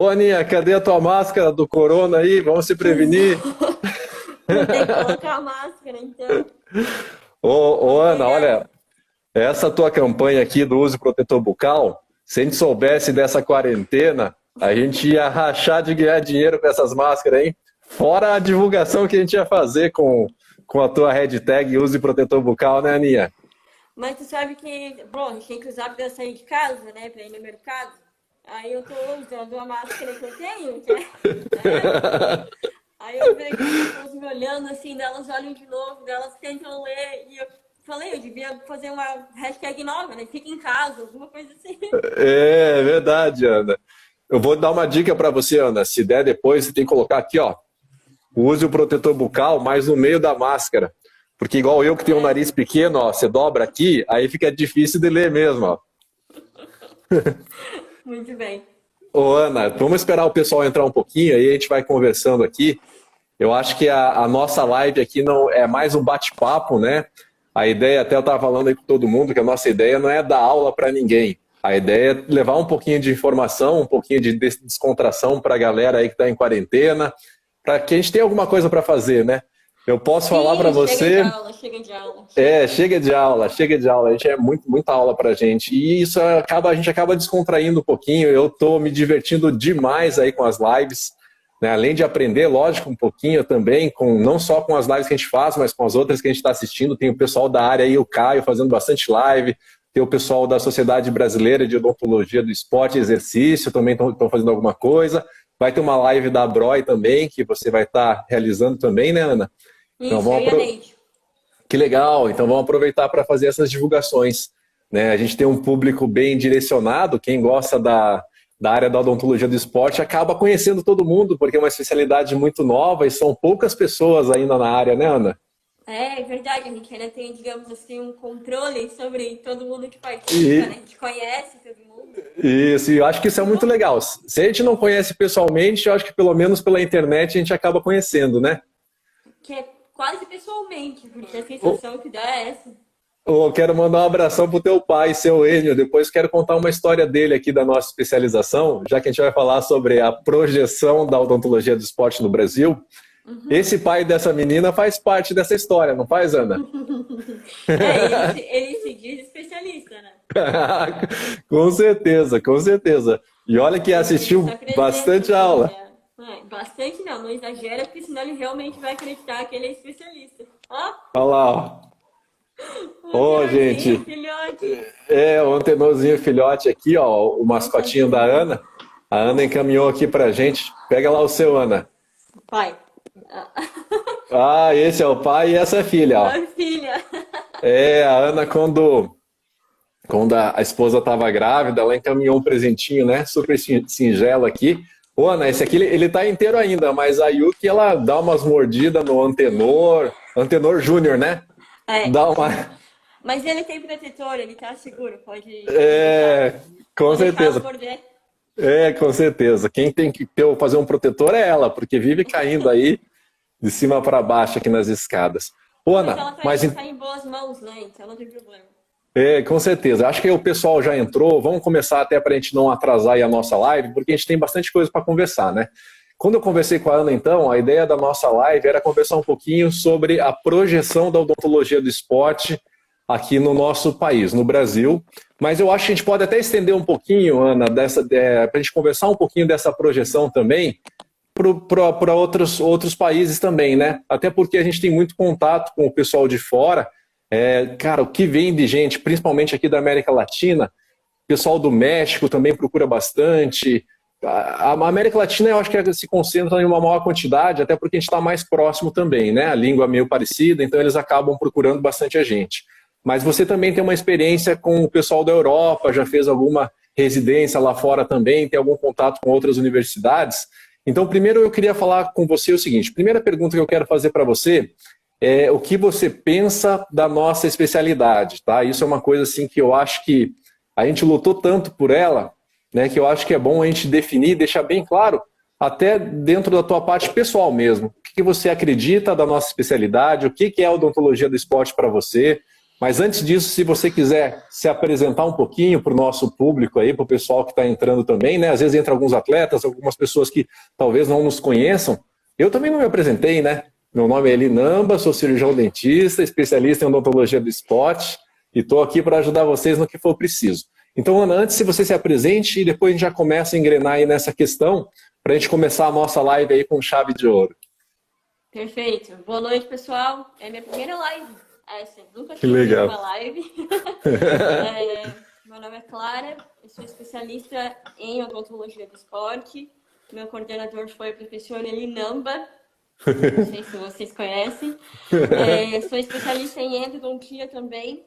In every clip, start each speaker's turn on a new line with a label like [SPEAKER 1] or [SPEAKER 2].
[SPEAKER 1] Ô, Aninha, cadê a tua máscara do corona aí? Vamos se prevenir.
[SPEAKER 2] Vou ter que colocar a máscara, então.
[SPEAKER 1] Ô,
[SPEAKER 2] Vou
[SPEAKER 1] Ana,
[SPEAKER 2] pegar.
[SPEAKER 1] olha, essa tua campanha aqui do uso protetor bucal, se a gente soubesse dessa quarentena, a gente ia rachar de ganhar dinheiro com essas máscaras, hein? Fora a divulgação que a gente ia fazer com a tua hashtag use protetor bucal, né, Aninha?
[SPEAKER 2] Mas tu sabe que, bom, a gente tem que usar pra sair de casa, né? Pra ir no mercado. Aí eu tô usando a máscara que eu tenho, que é assim. Aí eu vejo as pessoas me olhando assim, daí elas olham de novo, daí elas tentam ler. E eu falei, eu devia fazer uma hashtag nova, né? Fica em casa, alguma coisa assim.
[SPEAKER 1] É verdade, Ana. Eu vou dar uma dica para você, Ana. Se der depois, você tem que colocar aqui, ó. Use o protetor bucal, mas no meio da máscara. Porque igual eu que tenho um
[SPEAKER 2] É,
[SPEAKER 1] nariz pequeno, ó, você dobra aqui, aí fica difícil de ler mesmo, ó.
[SPEAKER 2] muito bem.
[SPEAKER 1] Ô, Ana, vamos esperar o pessoal entrar um pouquinho, aí a gente vai conversando aqui. Eu acho que a nossa live aqui não é mais um bate-papo, né? A ideia, até eu estava falando aí com todo mundo, que a nossa ideia não é dar aula para ninguém. A ideia é levar um pouquinho de informação, um pouquinho de descontração para a galera aí que está em quarentena, para que a gente tenha alguma coisa para fazer, né? Eu posso falar para
[SPEAKER 2] Sim, chega de
[SPEAKER 1] você,
[SPEAKER 2] aula, chega de aula, chega.
[SPEAKER 1] chega de aula, a gente é muita aula pra gente. E isso acaba, a gente acaba descontraindo um pouquinho. Eu tô me divertindo demais aí com as lives, né? Além de aprender, lógico, um pouquinho também, com não só com as lives que a gente faz, mas com as outras que a gente está assistindo. Tem o pessoal da área aí, o Caio, fazendo bastante live. Tem o pessoal da Sociedade Brasileira de Odontologia do Esporte e Exercício, também estão fazendo alguma coisa. Vai ter uma live da Broi também, que você vai estar realizando também, né, Ana? Então
[SPEAKER 2] Isso, eu
[SPEAKER 1] vamos
[SPEAKER 2] e a Neide.
[SPEAKER 1] que legal, então vamos aproveitar para fazer essas divulgações. Né? A gente tem um público bem direcionado, quem gosta da área da odontologia do esporte acaba conhecendo todo mundo, porque é uma especialidade muito nova e são poucas pessoas ainda na área, né, Ana?
[SPEAKER 2] É verdade, a gente ainda tem, digamos assim, um controle sobre todo mundo que participa, né? A
[SPEAKER 1] E
[SPEAKER 2] gente conhece todo mundo.
[SPEAKER 1] isso, e eu acho que isso é muito legal. Se a gente não conhece pessoalmente, eu acho que pelo menos pela internet a gente acaba conhecendo, né?
[SPEAKER 2] Que é quase pessoalmente, porque a sensação que dá é essa.
[SPEAKER 1] Eu quero mandar um abração pro teu pai, seu Enio. Depois quero contar uma história dele aqui da nossa especialização, já que a gente vai falar sobre a projeção da odontologia do esporte no Brasil. Esse pai dessa menina faz parte dessa história, não faz, Ana?
[SPEAKER 2] É, ele se diz especialista, né?
[SPEAKER 1] Com certeza, com certeza. E olha que
[SPEAKER 2] Ele
[SPEAKER 1] assistiu
[SPEAKER 2] está presente,
[SPEAKER 1] bastante
[SPEAKER 2] assim,
[SPEAKER 1] aula.
[SPEAKER 2] né? É, bastante não, não exagera, porque senão ele realmente vai acreditar que ele é especialista. Ó,
[SPEAKER 1] Olha lá,
[SPEAKER 2] o
[SPEAKER 1] ó. Ô,
[SPEAKER 2] antenorzinho,
[SPEAKER 1] gente,
[SPEAKER 2] filhote.
[SPEAKER 1] é o antenorzinho filhote aqui, ó, o mascotinho da
[SPEAKER 2] Sensacional.
[SPEAKER 1] Ana. A Ana encaminhou aqui pra gente. Pega lá o seu, Ana.
[SPEAKER 2] Pai. Ah,
[SPEAKER 1] Ah, esse é o pai e essa é a filha, ó.
[SPEAKER 2] a filha.
[SPEAKER 1] É, a Ana, quando a esposa estava grávida, ela encaminhou um presentinho, né? Super singelo aqui. Ô, Ana, esse aqui ele tá inteiro ainda, mas a Yuki, ela dá umas mordidas no Antenor, Antenor Júnior, né?
[SPEAKER 2] É,
[SPEAKER 1] Dá uma.
[SPEAKER 2] mas ele tem protetor, ele tá seguro, pode deixar.
[SPEAKER 1] É, com
[SPEAKER 2] Pode deixar ela
[SPEAKER 1] certeza.
[SPEAKER 2] morder.
[SPEAKER 1] É, com certeza. Quem tem que fazer um protetor é ela, porque vive caindo aí de cima para baixo aqui nas escadas. Ô,
[SPEAKER 2] Mas
[SPEAKER 1] Ana,
[SPEAKER 2] ela tá
[SPEAKER 1] mas
[SPEAKER 2] em, tá em boas mãos, né? Então não tem problema.
[SPEAKER 1] com certeza. Acho que o pessoal já entrou. Vamos começar até para a gente não atrasar aí a nossa live, porque a gente tem bastante coisa para conversar, né? Quando eu conversei com a Ana, então, a ideia da nossa live era conversar um pouquinho sobre a projeção da odontologia do esporte aqui no nosso país, no Brasil. Mas eu acho que a gente pode até estender um pouquinho, Ana, para a gente conversar um pouquinho dessa projeção também para outros países também, né? Até porque a gente tem muito contato com o pessoal de fora. Cara, o que vem de gente, principalmente aqui da América Latina, o pessoal do México também procura bastante. A América Latina eu acho que se concentra em uma maior quantidade, até porque a gente está mais próximo também, né? A língua é meio parecida, então eles acabam procurando bastante a gente. Mas você também tem uma experiência com o pessoal da Europa, já fez alguma residência lá fora também, tem algum contato com outras universidades. Então, primeiro eu queria falar com você o seguinte: primeira pergunta que eu quero fazer para você é o que você pensa da nossa especialidade, tá? Isso é uma coisa assim que eu acho que a gente lutou tanto por ela, né, que eu acho que é bom a gente definir, deixar bem claro, até dentro da tua parte pessoal mesmo. O que você acredita da nossa especialidade? O que é a odontologia do esporte para você? Mas antes disso, se você quiser se apresentar um pouquinho para o nosso público aí, para o pessoal que está entrando também, né? Às vezes entra alguns atletas, algumas pessoas que talvez não nos conheçam. Eu também não me apresentei, né? Meu nome é Eli Namba, sou cirurgião dentista, especialista em odontologia do esporte e estou aqui para ajudar vocês no que for preciso. Então, Ana, antes, se você se apresente e depois a gente já começa a engrenar aí nessa questão para a gente começar a nossa live aí com chave de ouro.
[SPEAKER 2] Perfeito. Boa noite, pessoal. É minha primeira live. Nunca
[SPEAKER 1] Que
[SPEAKER 2] tive
[SPEAKER 1] legal.
[SPEAKER 2] uma live. Meu nome é Clara, eu sou especialista em odontologia do esporte. Meu coordenador foi o professor Eli Namba. Não sei se vocês conhecem. Sou especialista em endodontia também.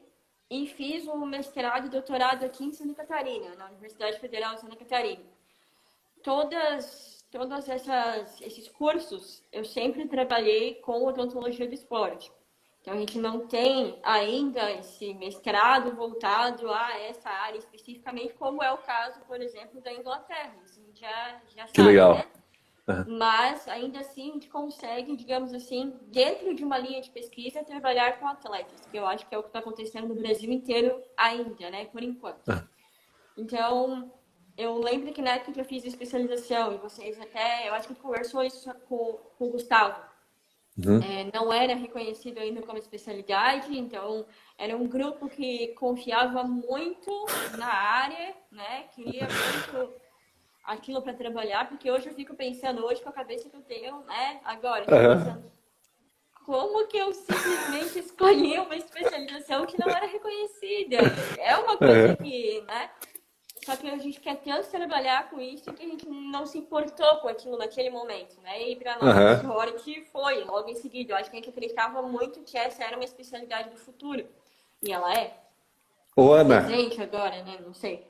[SPEAKER 2] E fiz um mestrado e doutorado aqui em Santa Catarina, na Universidade Federal de Santa Catarina. Todos esses cursos, eu sempre trabalhei com odontologia do esporte. Então, a gente não tem ainda esse mestrado voltado a essa área especificamente, como é o caso, por exemplo, da Inglaterra. Isso a gente já sabe,
[SPEAKER 1] que legal.
[SPEAKER 2] Né? Uhum. Mas, ainda assim, a gente consegue, digamos assim, dentro de uma linha de pesquisa, trabalhar com atletas, que eu acho que é o que está acontecendo no Brasil inteiro ainda, né, por enquanto. Uhum. Então, eu lembro que na época que eu fiz especialização, e vocês até, eu acho que conversou isso com o Gustavo, uhum. Não era reconhecido ainda como especialidade, então era um grupo que confiava muito na área, né, queria muito aquilo para trabalhar, porque hoje eu fico pensando, hoje com a cabeça que eu tenho, né, agora, pensando, como que eu simplesmente escolhi uma especialização que não era reconhecida? É uma coisa que, né, só que a gente quer tanto trabalhar com isso que a gente não se importou com aquilo naquele momento, né, e para nossa sorte foi, logo em seguida, eu acho que a gente acreditava muito que essa era uma especialidade do futuro, e ela é.
[SPEAKER 1] Ô, Ana,
[SPEAKER 2] presente agora, né, não sei.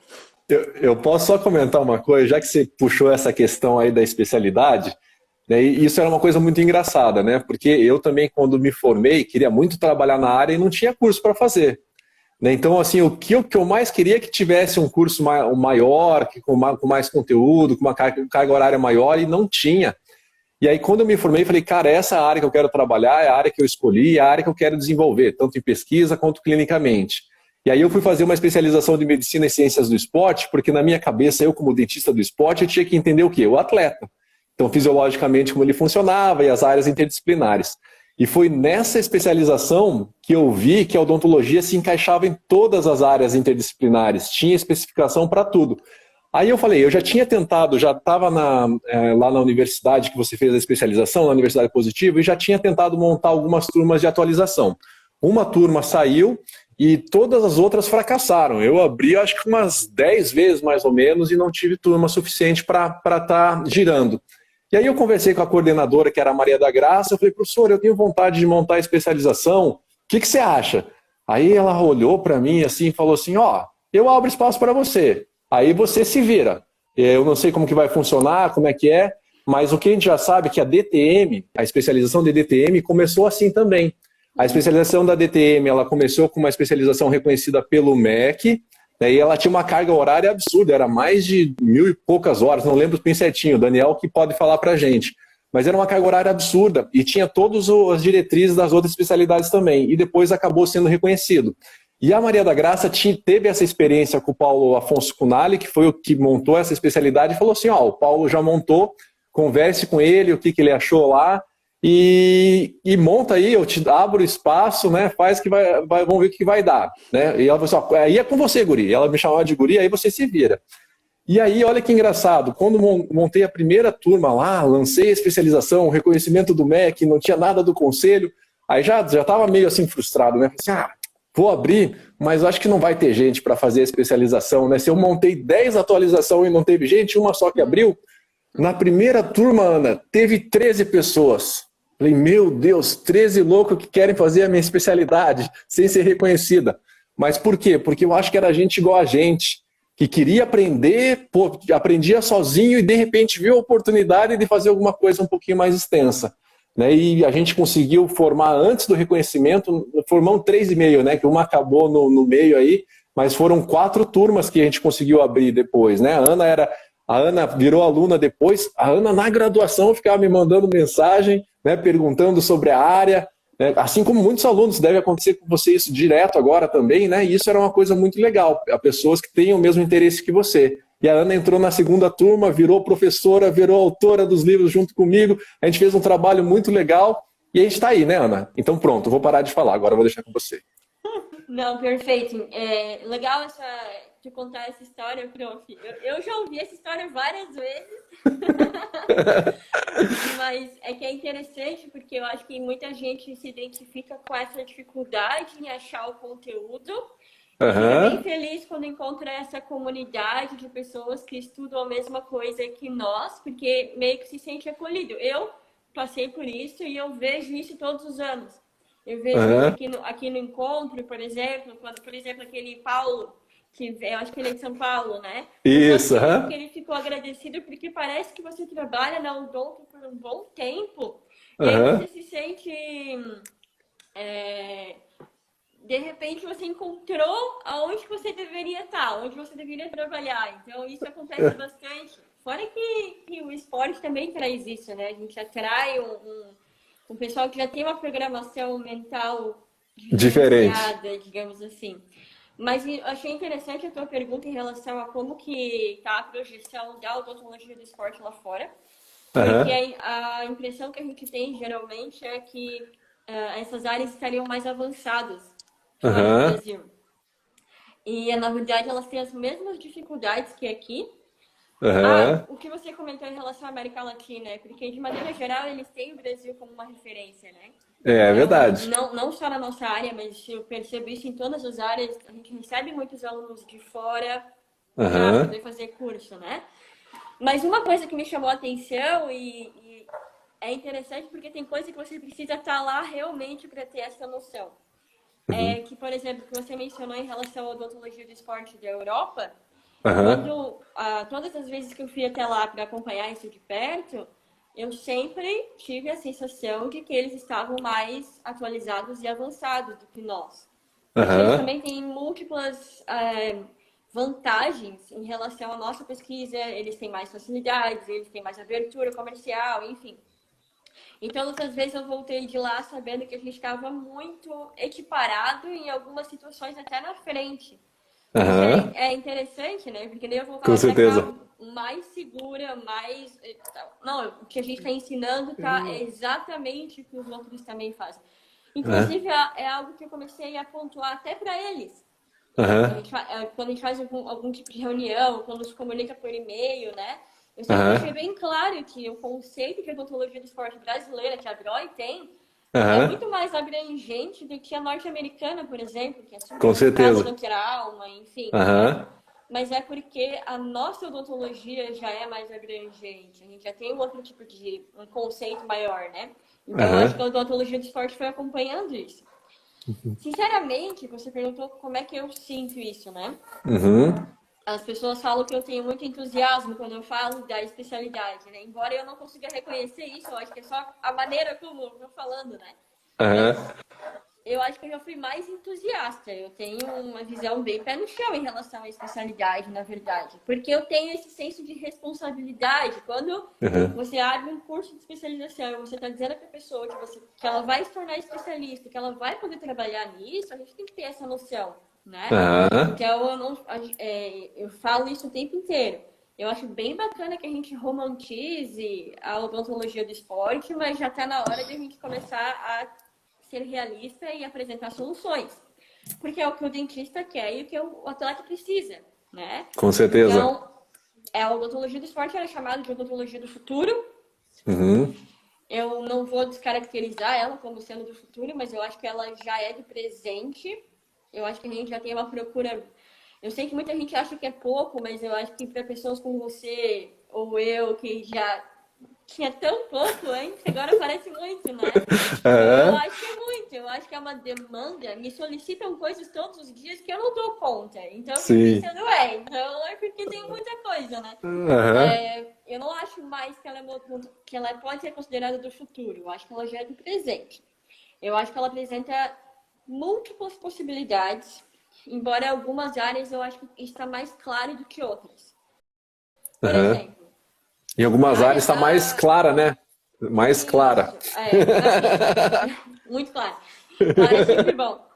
[SPEAKER 1] Eu posso só comentar uma coisa, já que você puxou essa questão aí da especialidade, né, e isso era uma coisa muito engraçada, né? Porque eu também, quando me formei, queria muito trabalhar na área e não tinha curso para fazer. Né? Então, assim, o que eu mais queria é que tivesse um curso maior, com mais conteúdo, com uma carga horária maior, e não tinha. E aí, quando eu me formei, falei, cara, essa área que eu quero trabalhar, é a área que eu escolhi, é a área que eu quero desenvolver, tanto em pesquisa quanto clinicamente. E aí eu fui fazer uma especialização de medicina e ciências do esporte, porque na minha cabeça, eu como dentista do esporte, eu tinha que entender o quê? O atleta. Então, fisiologicamente, como ele funcionava e as áreas interdisciplinares. E foi nessa especialização que eu vi que a odontologia se encaixava em todas as áreas interdisciplinares, tinha especificação para tudo. Aí eu falei, eu já tinha tentado, já estava lá na universidade que você fez a especialização, na Universidade Positiva, e já tinha tentado montar algumas turmas de atualização. Uma turma saiu e todas as outras fracassaram. Eu abri, acho que umas 10 vezes mais ou menos, e não tive turma suficiente para estar girando. E aí eu conversei com a coordenadora, que era a Maria da Graça, eu falei, professor, eu tenho vontade de montar a especialização, o que você acha? Aí ela olhou para mim assim e falou assim, eu abro espaço para você, aí você se vira. Eu não sei como que vai funcionar, como é que é, mas o que a gente já sabe é que a DTM, a especialização de DTM, começou assim também. A especialização da DTM, ela começou com uma especialização reconhecida pelo MEC, e ela tinha uma carga horária absurda, era mais de 1000 e poucas horas, não lembro bem certinho, o Daniel que pode falar pra gente. Mas era uma carga horária absurda e tinha todas as diretrizes das outras especialidades também, e depois acabou sendo reconhecido. E a Maria da Graça teve essa experiência com o Paulo Afonso Cunali, que foi o que montou essa especialidade, e falou assim, o Paulo já montou, converse com ele, o que ele achou lá, e monta aí, eu te abro espaço, né? Faz que vamos ver o que vai dar, né? E ela falou assim, aí é com você, guri. Ela me chamava de guri, aí você se vira. E aí, olha que engraçado, quando montei a primeira turma lá, lancei a especialização, reconhecimento do MEC, não tinha nada do conselho, aí já estava meio assim frustrado, né? Falei assim, vou abrir, mas acho que não vai ter gente para fazer a especialização, né? Se eu montei 10 atualizações e não teve gente, uma só que abriu, na primeira turma, Ana, teve 13 pessoas. Falei, meu Deus, 13 loucos que querem fazer a minha especialidade sem ser reconhecida. Mas por quê? Porque eu acho que era gente igual a gente, que queria aprender, aprendia sozinho e de repente viu a oportunidade de fazer alguma coisa um pouquinho mais extensa. Né? E a gente conseguiu formar antes do reconhecimento, formamos 3,5, né? Que uma acabou no meio aí, mas foram 4 turmas que a gente conseguiu abrir depois. Né? A Ana virou aluna depois, a Ana na graduação ficava me mandando mensagem, né, perguntando sobre a área, né? Assim como muitos alunos, deve acontecer com você isso direto agora também, né? E isso era uma coisa muito legal, a pessoas que têm o mesmo interesse que você. E a Ana entrou na segunda turma, virou professora, virou autora dos livros junto comigo. A gente fez um trabalho muito legal e a gente está aí, né, Ana? Então pronto, vou parar de falar, agora eu vou deixar com você.
[SPEAKER 2] Não, perfeito. É legal de contar essa história, prof. Eu já ouvi essa história várias vezes, mas é que é interessante porque eu acho que muita gente se identifica com essa dificuldade em achar o conteúdo. E fica bem feliz quando encontra essa comunidade de pessoas que estudam a mesma coisa que nós, porque meio que se sente acolhido. Eu passei por isso e eu vejo isso todos os anos. Eu vejo isso aqui no encontro, por exemplo, quando, por exemplo, aquele Paulo, que eu acho que ele é de São Paulo, né?
[SPEAKER 1] Isso,
[SPEAKER 2] que ele ficou agradecido porque parece que você trabalha na Odonto por um bom tempo e aí você se sente... de repente você encontrou aonde você deveria estar, onde você deveria trabalhar. Então isso acontece bastante. Fora que o esporte também traz isso, né? A gente atrai um pessoal que já tem uma programação mental diferenciada, digamos assim. Mas eu achei interessante a tua pergunta em relação a como que está a projeção da odontologia do esporte lá fora. Porque a impressão que a gente tem geralmente é que essas áreas estariam mais avançadas fora do Brasil. E, na verdade, elas têm as mesmas dificuldades que aqui. O que você comentou em relação à América Latina, é porque, de maneira geral, eles têm o Brasil como uma referência, né?
[SPEAKER 1] É verdade.
[SPEAKER 2] Não só na nossa área, mas eu percebo isso em todas as áreas. A gente recebe muitos alunos de fora para poder fazer curso, né? Mas uma coisa que me chamou a atenção e é interessante porque tem coisa que você precisa estar lá realmente para ter essa noção. É que, por exemplo, que você mencionou em relação à odontologia do esporte da Europa, todas as vezes que eu fui até lá para acompanhar isso de perto, eu sempre tive a sensação de que eles estavam mais atualizados e avançados do que nós. Porque eles também têm múltiplas vantagens em relação à nossa pesquisa, eles têm mais facilidades, eles têm mais abertura comercial, enfim. Então, outras vezes eu voltei de lá sabendo que a gente estava muito equiparado em algumas situações até na frente. É interessante, né? Porque daí eu vou falar pra cá mais segura, mais... Não, o que a gente está ensinando é exatamente o que os outros também fazem. Inclusive, é algo que eu comecei a pontuar até para eles. Quando a gente faz algum tipo de reunião, quando se comunica por e-mail, né? Eu sempre deixei bem claro que o conceito de odontologia do esporte brasileira, que a BROI tem, é muito mais abrangente do que a norte-americana, por exemplo, que é
[SPEAKER 1] com certeza
[SPEAKER 2] no trauma, enfim. Né? Mas é porque a nossa odontologia já é mais abrangente. A gente já tem um outro tipo de um conceito maior, né? Então, eu acho que a odontologia do esporte foi acompanhando isso. Sinceramente, você perguntou como é que eu sinto isso, né? As pessoas falam que eu tenho muito entusiasmo quando eu falo da especialidade, né? Embora eu não consiga reconhecer isso, eu acho que é só a maneira como eu tô falando, né? Eu acho que eu já fui mais entusiasta. Eu tenho uma visão bem pé no chão em relação à especialidade, na verdade. Porque eu tenho esse senso de responsabilidade. Quando você abre um curso de especialização e você está dizendo para a pessoa que ela vai se tornar especialista, que ela vai poder trabalhar nisso, a gente tem que ter essa noção, né? Então, eu falo isso o tempo inteiro. Eu acho bem bacana que a gente romantize a odontologia do esporte, mas já está na hora de a gente começar a ser realista e apresentar soluções. Porque é o que o dentista quer e o que o atleta precisa, né?
[SPEAKER 1] Com certeza.
[SPEAKER 2] Então, a odontologia do esporte era chamada de odontologia do futuro. Eu não vou descaracterizar ela como sendo do futuro, mas eu acho que ela já é do presente. Eu acho que a gente já tem uma procura... Eu sei que muita gente acha que é pouco, mas eu acho que para pessoas como você ou eu, que já tinha tão pouco antes, agora parece muito, né? Eu acho que é muito. Eu acho que é uma demanda. Me solicitam coisas todos os dias que eu não dou conta. Então, pensando, então é porque tem muita coisa, né? Eu não acho mais que ela pode ser considerada do futuro. Eu acho que ela já é do presente. Eu acho que ela apresenta múltiplas possibilidades, embora algumas áreas eu acho que está mais claro do que outras. Por exemplo,
[SPEAKER 1] em algumas áreas está mais clara, né? Mais clara.
[SPEAKER 2] Muito claro. Claro é sempre bom.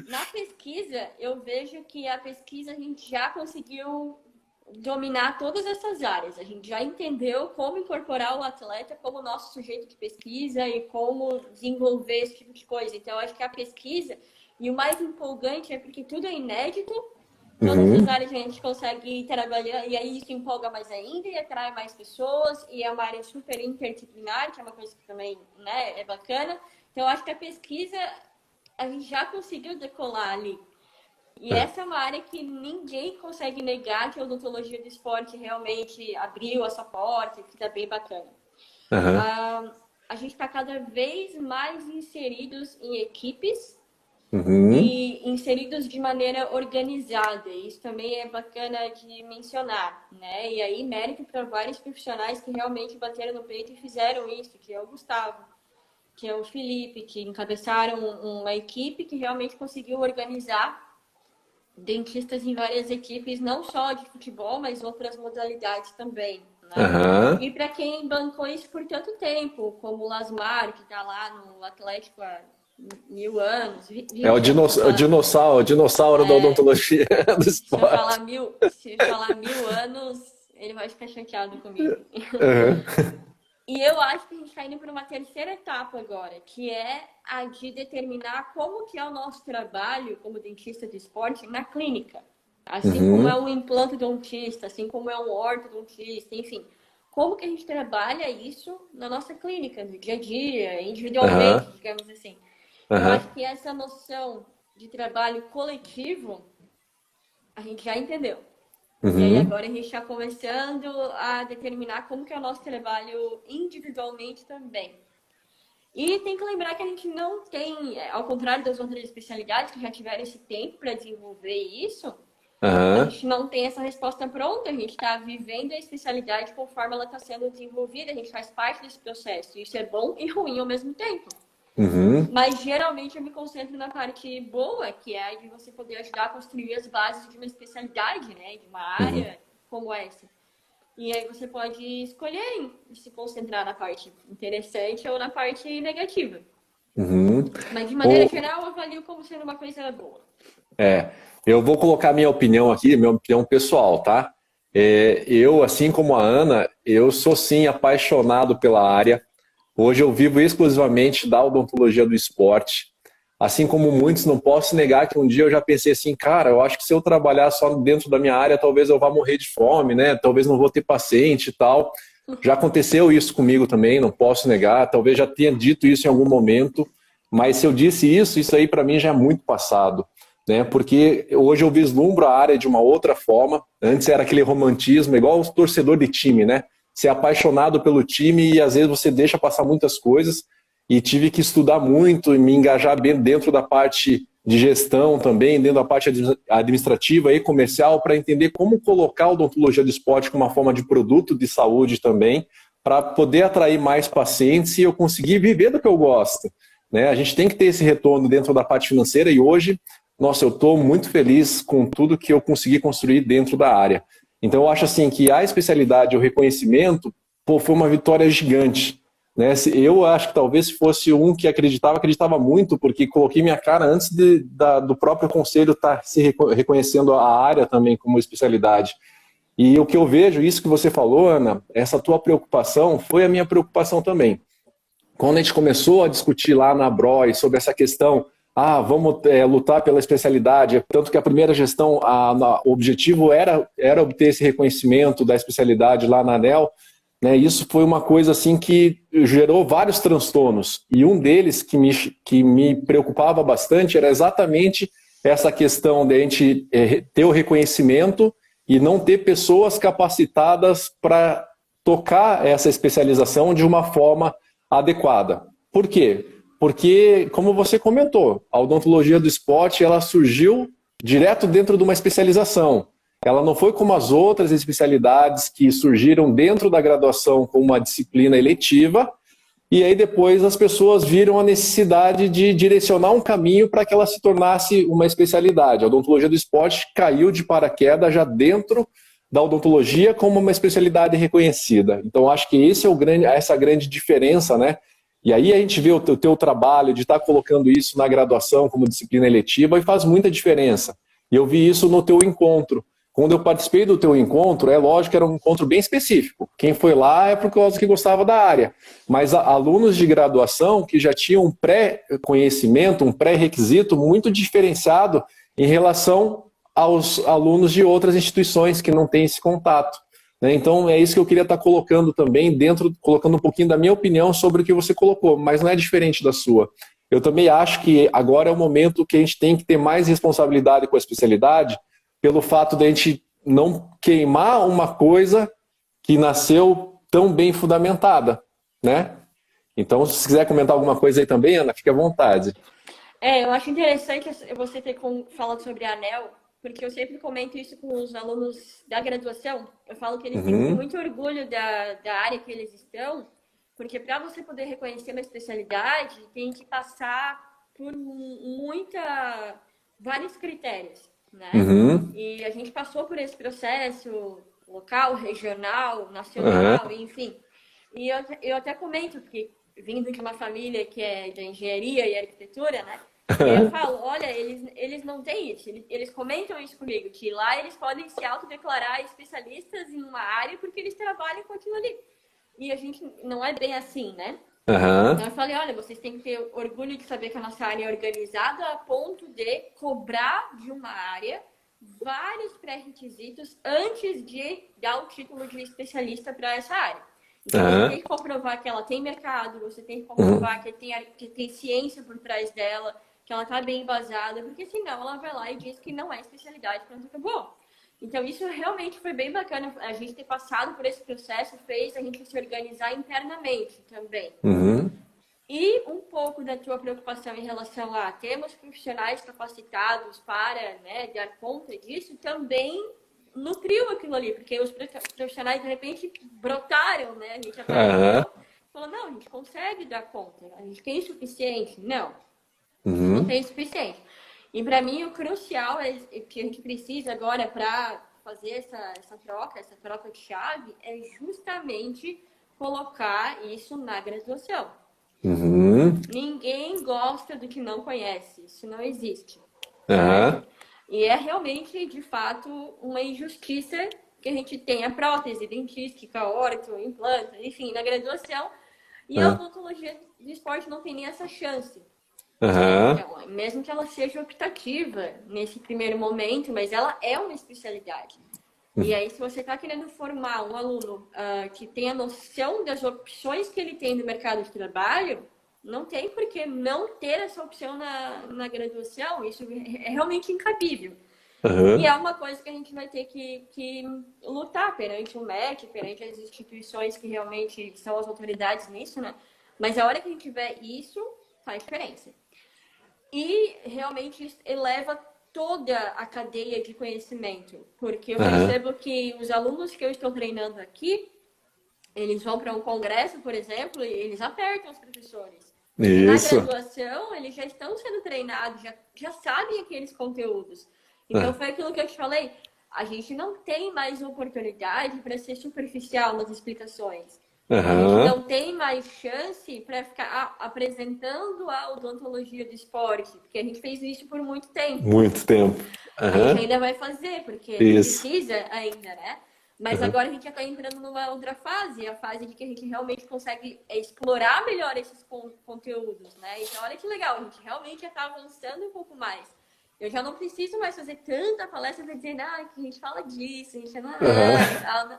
[SPEAKER 2] Na pesquisa, eu vejo que a pesquisa a gente já conseguiu dominar todas essas áreas. A gente já entendeu como incorporar o atleta como nosso sujeito de pesquisa e como desenvolver esse tipo de coisa. Então, eu acho que a pesquisa, e o mais empolgante é porque tudo é inédito, todas as áreas a gente consegue trabalhar, e aí isso empolga mais ainda e atrai mais pessoas, e é uma área super interdisciplinar, que é uma coisa que também, né, é bacana. Então, eu acho que a pesquisa, a gente já conseguiu decolar ali. E essa é uma área que ninguém consegue negar que a odontologia do esporte realmente abriu essa porta, que está bem bacana. A gente está cada vez mais inseridos em equipes e inseridos de maneira organizada. Isso também é bacana de mencionar, né? E aí, mérito para vários profissionais que realmente bateram no peito e fizeram isso, que é o Gustavo, que é o Felipe, que encabeçaram uma equipe que realmente conseguiu organizar dentistas em várias equipes, não só de futebol, mas outras modalidades também, né? E para quem bancou isso por tanto tempo, como o Lasmar, que está lá no Atlético há 1000 anos.
[SPEAKER 1] É o dinossauro da odontologia do esporte.
[SPEAKER 2] Se eu falar 1000 anos, ele vai ficar chateado comigo. E eu acho que a gente está indo para uma terceira etapa agora, que é a de determinar como que é o nosso trabalho como dentista de esporte na clínica. Assim como é um implantodontista, assim como é um ortodontista, enfim. Como que a gente trabalha isso na nossa clínica, no dia a dia, individualmente, digamos assim. Eu acho que essa noção de trabalho coletivo, a gente já entendeu. E aí agora a gente está começando a determinar como que é o nosso trabalho individualmente também. E tem que lembrar que a gente não tem, ao contrário das outras especialidades que já tiveram esse tempo para desenvolver isso, a gente não tem essa resposta pronta, a gente está vivendo a especialidade conforme ela está sendo desenvolvida, a gente faz parte desse processo. Isso é bom e ruim ao mesmo tempo. Mas geralmente eu me concentro na parte boa, que é a de você poder ajudar a construir as bases de uma especialidade, né? De uma área como essa. E aí você pode escolher se concentrar na parte interessante ou na parte negativa. Mas de maneira geral eu avalio como sendo uma coisa boa.
[SPEAKER 1] Eu vou colocar minha opinião aqui, minha opinião pessoal, tá? Eu, assim como a Ana, eu sou sim apaixonado pela área. Hoje eu vivo exclusivamente da odontologia do esporte. Assim como muitos, não posso negar que um dia eu já pensei assim, cara, eu acho que se eu trabalhar só dentro da minha área, talvez eu vá morrer de fome, né? Talvez não vou ter paciente e tal. Já aconteceu isso comigo também, não posso negar. Talvez já tenha dito isso em algum momento, mas se eu disse isso aí para mim já é muito passado, né? Porque hoje eu vislumbro a área de uma outra forma. Antes era aquele romantismo, igual o torcedor de time, né? Ser apaixonado pelo time e às vezes você deixa passar muitas coisas, e tive que estudar muito e me engajar bem dentro da parte de gestão também, dentro da parte administrativa e comercial, para entender como colocar a odontologia do esporte como uma forma de produto de saúde também, para poder atrair mais pacientes e eu conseguir viver do que eu gosto, né? A gente tem que ter esse retorno dentro da parte financeira e hoje, nossa, eu estou muito feliz com tudo que eu consegui construir dentro da área. Então eu acho assim que a especialidade, o reconhecimento, foi uma vitória gigante, né? Eu acho que talvez se fosse um que acreditava muito, porque coloquei minha cara antes do próprio conselho estar se reconhecendo a área também como especialidade. E o que eu vejo, isso que você falou, Ana, essa tua preocupação foi a minha preocupação também. Quando a gente começou a discutir lá na BROI sobre essa questão, vamos lutar pela especialidade, tanto que a primeira gestão, o objetivo era obter esse reconhecimento da especialidade lá na ANEEL, né? Isso foi uma coisa assim que gerou vários transtornos, e um deles que me preocupava bastante era exatamente essa questão de a gente ter o reconhecimento e não ter pessoas capacitadas para tocar essa especialização de uma forma adequada. Por quê? Porque, como você comentou, a odontologia do esporte ela surgiu direto dentro de uma especialização. Ela não foi como as outras especialidades que surgiram dentro da graduação como uma disciplina eletiva, e aí depois as pessoas viram a necessidade de direcionar um caminho para que ela se tornasse uma especialidade. A odontologia do esporte caiu de paraquedas já dentro da odontologia como uma especialidade reconhecida. Então, acho que essa grande diferença, né? E aí a gente vê o teu trabalho de estar colocando isso na graduação como disciplina eletiva e faz muita diferença. E eu vi isso no teu encontro. Quando eu participei do teu encontro, é lógico que era um encontro bem específico. Quem foi lá é por causa que gostava da área. Mas alunos de graduação que já tinham um pré-conhecimento, um pré-requisito muito diferenciado em relação aos alunos de outras instituições que não têm esse contato. Né? Então é isso que eu queria estar colocando também dentro, colocando um pouquinho da minha opinião sobre o que você colocou, mas não é diferente da sua. Eu também acho que agora é o momento que a gente tem que ter mais responsabilidade com a especialidade, pelo fato de a gente não queimar uma coisa que nasceu tão bem fundamentada, né? Então, se quiser comentar alguma coisa aí também, Ana, fique à vontade.
[SPEAKER 2] Eu acho interessante você ter falado sobre a ANEEL, porque eu sempre comento isso com os alunos da graduação. Eu falo que eles têm que ter muito orgulho da área que eles estão, porque para você poder reconhecer uma especialidade, tem que passar por vários critérios. Né? E a gente passou por esse processo local, regional, nacional, enfim. E eu até comento, porque vindo de uma família que é de engenharia e arquitetura, né? Eu falo, olha, eles não têm isso. Eles comentam isso comigo, que lá eles podem se autodeclarar especialistas em uma área porque eles trabalham com aquilo ali. E a gente não é bem assim, né? Então eu falei, olha, vocês têm que ter orgulho de saber que a nossa área é organizada a ponto de cobrar de uma área vários pré-requisitos antes de dar o título de especialista para essa área. Então você tem que comprovar que ela tem mercado, você tem que comprovar que tem ciência por trás dela, que ela está bem embasada, porque senão ela vai lá e diz que não é especialidade, pronto, acabou. Então, isso realmente foi bem bacana. A gente ter passado por esse processo fez a gente se organizar internamente também. E um pouco da tua preocupação em relação a termos profissionais capacitados para, né, dar conta disso, também nutriu aquilo ali, porque os profissionais, de repente, brotaram, né? A gente apareceu, falou, não, a gente consegue dar conta, a gente tem o suficiente. Não, não tem o suficiente. E para mim o crucial é que a gente precisa agora para fazer essa troca de chave, é justamente colocar isso na graduação. Ninguém gosta do que não conhece, isso não existe. E é realmente, de fato, uma injustiça que a gente tenha prótese dentística, orto, implante, enfim, na graduação, e a odontologia do esporte não tem nem essa chance. Então, mesmo que ela seja optativa nesse primeiro momento, mas ela é uma especialidade. E aí, se você está querendo formar um aluno que tenha noção das opções que ele tem no mercado de trabalho, não tem por que não ter essa opção na graduação. Isso é realmente incabível. E é uma coisa que a gente vai ter que lutar perante o MEC, perante as instituições que realmente são as autoridades nisso, né? Mas a hora que a gente tiver isso, faz diferença. E realmente isso eleva toda a cadeia de conhecimento, porque eu percebo que os alunos que eu estou treinando aqui, eles vão para um congresso, por exemplo, e eles apertam os professores. Isso. Na graduação, eles já estão sendo treinados, já sabem aqueles conteúdos. Então, foi aquilo que eu te falei, a gente não tem mais oportunidade para ser superficial nas explicações. A gente não tem mais chance para ficar apresentando a odontologia do esporte, porque a gente fez isso por muito tempo. Muito tempo. A gente ainda vai fazer, porque precisa ainda, né? Mas agora a gente já está entrando numa outra fase, a fase de que a gente realmente consegue explorar melhor esses conteúdos, né? Então, olha que legal, a gente realmente já está avançando um pouco mais. Eu já não preciso mais fazer tanta palestra para dizer, que a gente fala disso, a gente não...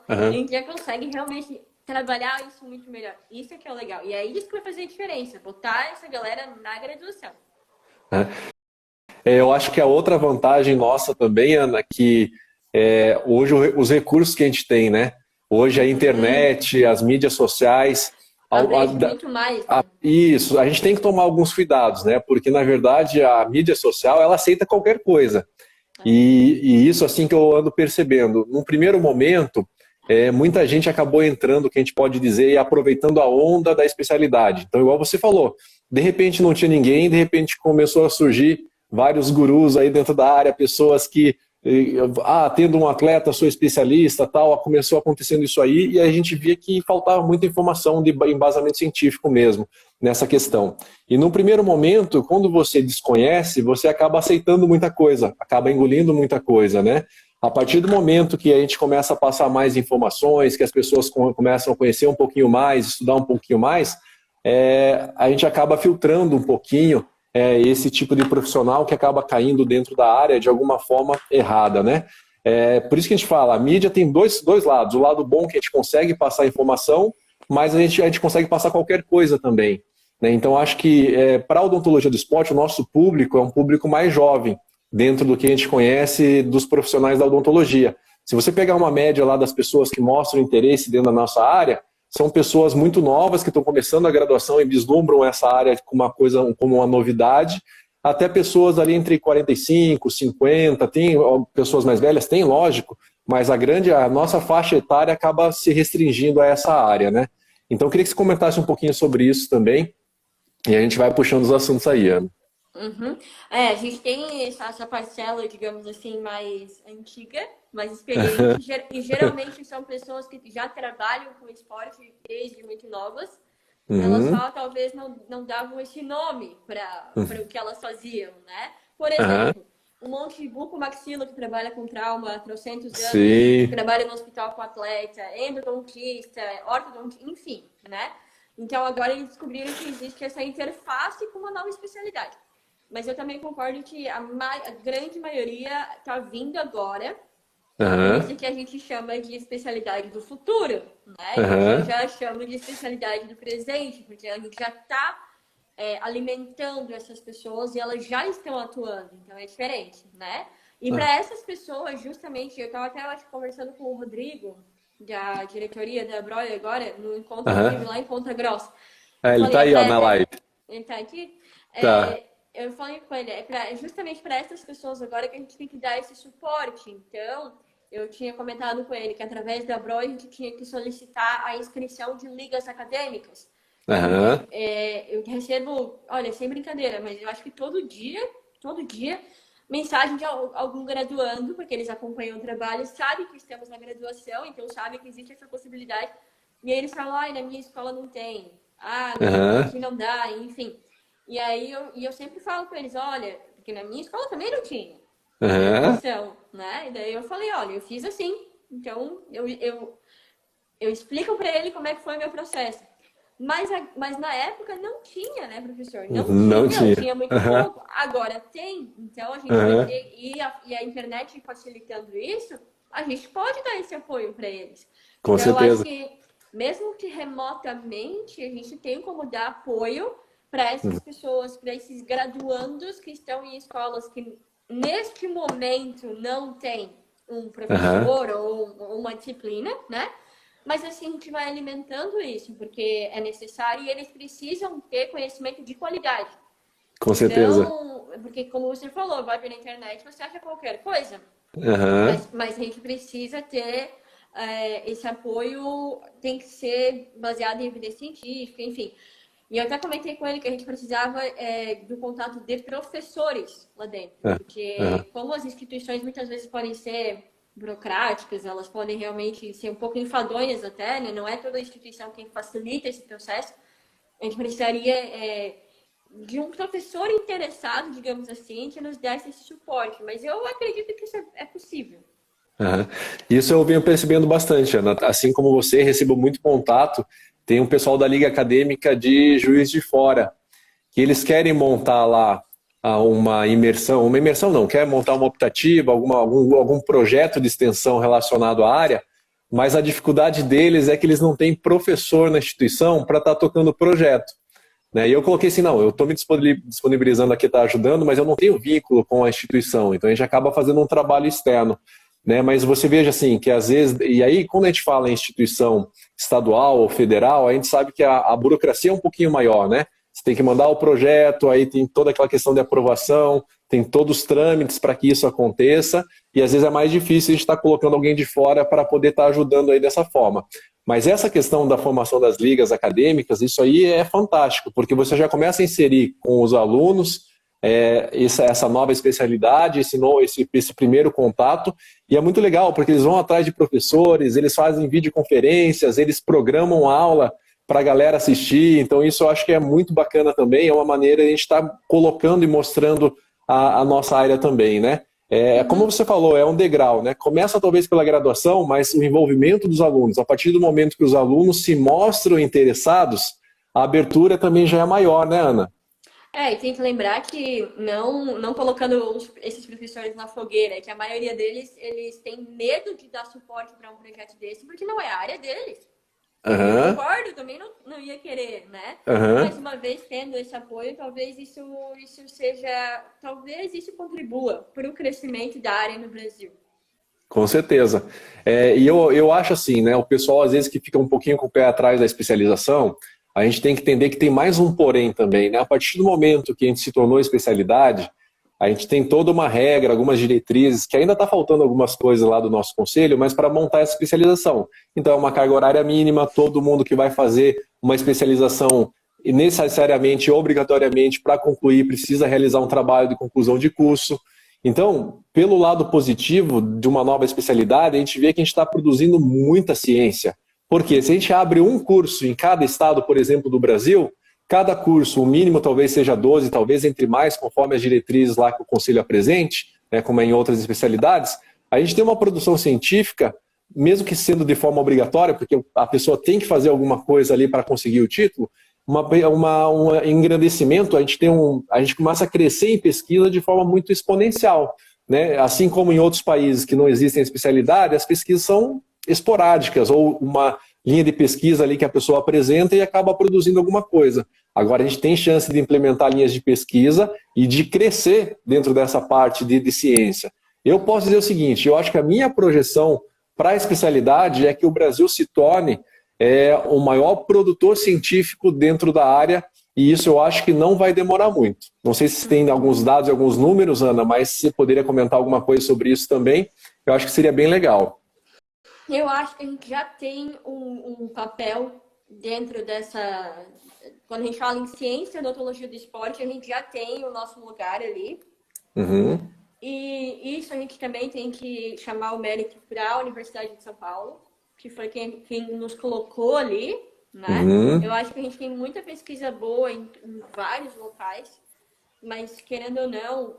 [SPEAKER 2] A gente já consegue realmente trabalhar isso muito melhor. Isso é que é legal. E é isso que vai fazer a diferença, botar essa galera na graduação.
[SPEAKER 1] Eu acho que a outra vantagem nossa também, Ana, que hoje os recursos que a gente tem, né? Hoje a internet, as mídias sociais...
[SPEAKER 2] muito mais. Né?
[SPEAKER 1] Isso, a gente tem que tomar alguns cuidados, né? Porque, na verdade, a mídia social, ela aceita qualquer coisa. E isso, assim, que eu ando percebendo. No primeiro momento... muita gente acabou entrando, que a gente pode dizer, e aproveitando a onda da especialidade. Então, igual você falou, de repente não tinha ninguém, de repente começou a surgir vários gurus aí dentro da área, pessoas que, tendo um atleta, sou especialista, tal, começou acontecendo isso aí, e a gente via que faltava muita informação de embasamento científico mesmo. nessa questão. E no primeiro momento, quando você desconhece, você acaba aceitando muita coisa, acaba engolindo muita coisa, né? A partir do momento que a gente começa a passar mais informações, que as pessoas começam a conhecer um pouquinho mais, estudar um pouquinho mais, a gente acaba filtrando um pouquinho esse tipo de profissional que acaba caindo dentro da área de alguma forma errada, né? Por isso que a gente fala, a mídia tem dois lados. O lado bom que a gente consegue passar informação, mas a gente consegue passar qualquer coisa também, né? Então, acho que para a odontologia do esporte, o nosso público é um público mais jovem, dentro do que a gente conhece dos profissionais da odontologia. Se você pegar uma média lá das pessoas que mostram interesse dentro da nossa área, são pessoas muito novas que estão começando a graduação e vislumbram essa área como uma coisa, como uma novidade, até pessoas ali entre 45, 50, tem pessoas mais velhas, tem, lógico, mas a nossa faixa etária acaba se restringindo a essa área, né? Então, eu queria que você comentasse um pouquinho sobre isso também, e a gente vai puxando os assuntos aí, Ana.
[SPEAKER 2] Uhum. A gente tem essa parcela, digamos assim, mais antiga, mais experiente, e geralmente são pessoas que já trabalham com esporte desde muito novas. Elas só talvez não davam esse nome para o que elas faziam, né? Por exemplo, um monte de bucomaxila que trabalha com trauma há trocentos anos, que trabalha no hospital com atleta, endodontista, ortodontista, enfim, né? Então agora eles descobriram que existe essa interface com uma nova especialidade. Mas eu também concordo que a grande maioria está vindo agora, isso que a gente chama de especialidade do futuro, né? Eu já chamo de especialidade do presente, porque a gente já está alimentando essas pessoas e elas já estão atuando, então é diferente, né? E para essas pessoas, justamente, eu estava até acho, conversando com o Rodrigo, da diretoria da Breuer agora, no encontro que eu tive lá em Ponta Grossa.
[SPEAKER 1] Ele está aí, ó, na live.
[SPEAKER 2] Ele está aqui?
[SPEAKER 1] Tá.
[SPEAKER 2] Eu falei com ele, justamente para essas pessoas agora que a gente tem que dar esse suporte. Então, eu tinha comentado com ele que através da Breuer a gente tinha que solicitar a inscrição de ligas acadêmicas. Eu recebo, olha, sem brincadeira, mas eu acho que todo dia, mensagem de algum graduando, porque eles acompanham o trabalho, sabem que estamos na graduação, então sabem que existe essa possibilidade. E aí eles falam, na minha escola não tem, aqui não dá, enfim. E aí eu sempre falo com eles, olha, porque na minha escola também não tinha graduação, né? E daí eu falei, olha, eu fiz assim, então eu explico para ele como é que foi o meu processo. Mas na época não tinha, né, professor? Não tinha muito pouco. Agora tem, então a gente vai ter, e a internet facilitando isso, a gente pode dar esse apoio para eles.
[SPEAKER 1] Com certeza.
[SPEAKER 2] Eu acho que, mesmo que remotamente, a gente tem como dar apoio para essas pessoas, para esses graduandos que estão em escolas que, neste momento, não tem um professor ou uma disciplina, né? Mas assim, a gente vai alimentando isso, porque é necessário e eles precisam ter conhecimento de qualidade.
[SPEAKER 1] Com certeza.
[SPEAKER 2] Então, porque como você falou, vai pela internet, você acha qualquer coisa. Mas a gente precisa ter esse apoio, tem que ser baseado em evidência científica, enfim. E eu até comentei com ele que a gente precisava do contato de professores lá dentro. Porque como as instituições muitas vezes podem ser burocráticas, elas podem realmente ser um pouco enfadonhas até, né? Não é toda instituição que facilita esse processo. A gente precisaria de um professor interessado, digamos assim, que nos desse esse suporte. Mas eu acredito que isso é possível.
[SPEAKER 1] Isso eu venho percebendo bastante, Ana. Assim como você, recebo muito contato. Tem um pessoal da Liga Acadêmica de Juiz de Fora, que eles querem montar lá uma imersão não, quer montar uma optativa, algum projeto de extensão relacionado à área, mas a dificuldade deles é que eles não têm professor na instituição para estar tocando o projeto. Né? E eu coloquei assim, não, eu estou me disponibilizando aqui, está ajudando, mas eu não tenho vínculo com a instituição, então a gente acaba fazendo um trabalho externo. Né? Mas você veja assim, que às vezes, e aí quando a gente fala em instituição estadual ou federal, a gente sabe que a burocracia é um pouquinho maior, né? Você tem que mandar o projeto, aí tem toda aquela questão de aprovação, tem todos os trâmites para que isso aconteça, e às vezes é mais difícil a gente estar colocando alguém de fora para poder estar ajudando aí dessa forma. Mas essa questão da formação das ligas acadêmicas, isso aí é fantástico, porque você já começa a inserir com os alunos essa nova especialidade, esse primeiro contato, e é muito legal, porque eles vão atrás de professores, eles fazem videoconferências, eles programam aula para a galera assistir. Então isso eu acho que é muito bacana também, é uma maneira de a gente estar colocando e mostrando a nossa área também, né? Como você falou, é um degrau, né? Começa talvez pela graduação, mas o envolvimento dos alunos, a partir do momento que os alunos se mostram interessados, a abertura também já é maior, né, Ana?
[SPEAKER 2] E tem que lembrar que não colocando esses professores na fogueira, que a maioria deles, eles têm medo de dar suporte para um projeto desse, porque não é a área deles. Eu
[SPEAKER 1] Aham,
[SPEAKER 2] concordo, também não ia querer, né?
[SPEAKER 1] aham.
[SPEAKER 2] Mas uma vez tendo esse apoio, talvez talvez isso contribua para o crescimento da área no Brasil.
[SPEAKER 1] Com certeza. E eu acho assim, né? O pessoal às vezes que fica um pouquinho com o pé atrás da especialização, a gente tem que entender que tem mais um porém também, né? A partir do momento que a gente se tornou especialidade, a gente tem toda uma regra, algumas diretrizes, que ainda está faltando algumas coisas lá do nosso conselho, mas para montar essa especialização. Então, é uma carga horária mínima, todo mundo que vai fazer uma especialização e necessariamente, obrigatoriamente, para concluir, precisa realizar um trabalho de conclusão de curso. Então, pelo lado positivo de uma nova especialidade, a gente vê que a gente está produzindo muita ciência. Porque se a gente abre um curso em cada estado, por exemplo, do Brasil, cada curso, o mínimo talvez seja 12, talvez entre mais, conforme as diretrizes lá que o Conselho apresente, né, como é em outras especialidades, a gente tem uma produção científica, mesmo que sendo de forma obrigatória, porque a pessoa tem que fazer alguma coisa ali para conseguir o título, um engrandecimento, a gente começa a crescer em pesquisa de forma muito exponencial. Né? Assim como em outros países que não existem especialidade, as pesquisas são esporádicas, ou uma linha de pesquisa ali que a pessoa apresenta e acaba produzindo alguma coisa. Agora a gente tem chance de implementar linhas de pesquisa e de crescer dentro dessa parte de ciência. Eu posso dizer o seguinte, eu acho que a minha projeção para a especialidade é que o Brasil se torne o maior produtor científico dentro da área, e isso eu acho que não vai demorar muito. Não sei se tem alguns dados e alguns números, Ana, mas se poderia comentar alguma coisa sobre isso também, eu acho que seria bem legal.
[SPEAKER 2] Eu acho que a gente já tem um papel dentro dessa. Quando a gente fala em ciência e odontologia do esporte, a gente já tem o nosso lugar ali.
[SPEAKER 1] Uhum.
[SPEAKER 2] E isso a gente também tem que chamar o mérito para a Universidade de São Paulo, que foi quem nos colocou ali, né? Eu
[SPEAKER 1] Uhum.
[SPEAKER 2] acho que a gente tem muita pesquisa boa em vários locais, mas querendo ou não,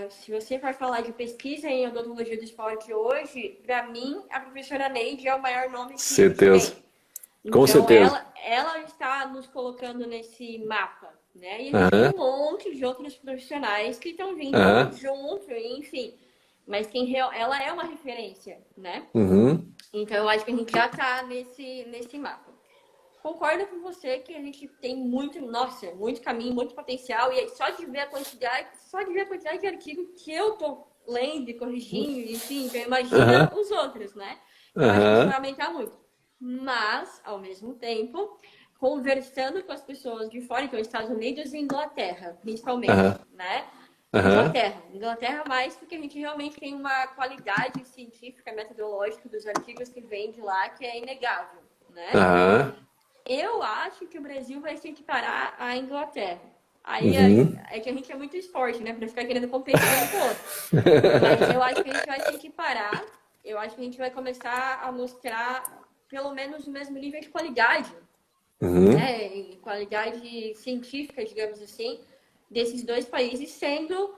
[SPEAKER 2] se você for falar de pesquisa em odontologia do esporte hoje, para mim, a professora Neide é o maior nome que a gente
[SPEAKER 1] Certeza.
[SPEAKER 2] tem.
[SPEAKER 1] Com
[SPEAKER 2] Então,
[SPEAKER 1] certeza.
[SPEAKER 2] ela está nos colocando nesse mapa, né? E a gente tem
[SPEAKER 1] Uhum.
[SPEAKER 2] um monte de outros profissionais que estão vindo
[SPEAKER 1] Uhum.
[SPEAKER 2] junto, enfim. Mas ela é uma referência, né?
[SPEAKER 1] Uhum.
[SPEAKER 2] Então, eu acho que a gente já está nesse mapa. Concordo com você que a gente tem muito caminho, muito potencial, e só de ver a quantidade de artigos que eu tô lendo e corrigindo, enfim, então
[SPEAKER 1] Uhum.
[SPEAKER 2] imagina os outros, né? Eu acho que isso vai
[SPEAKER 1] Uhum.
[SPEAKER 2] aumentar muito. Mas, ao mesmo tempo, conversando com as pessoas de fora, então Estados Unidos e Inglaterra, principalmente,
[SPEAKER 1] Uhum.
[SPEAKER 2] né?
[SPEAKER 1] Uhum.
[SPEAKER 2] Inglaterra mais porque a gente realmente tem uma qualidade científica, metodológica dos artigos que vem de lá que é inegável, né?
[SPEAKER 1] Uhum.
[SPEAKER 2] Eu acho que o Brasil vai se equiparar à Inglaterra. Aí
[SPEAKER 1] Uhum.
[SPEAKER 2] é que a gente é muito esporte, né? Pra ficar querendo competir um com o outro. Mas eu acho que a gente vai se equiparar. Eu acho que a gente vai começar a mostrar pelo menos o mesmo nível de qualidade,
[SPEAKER 1] Uhum.
[SPEAKER 2] né? E qualidade científica, digamos assim, desses dois países, sendo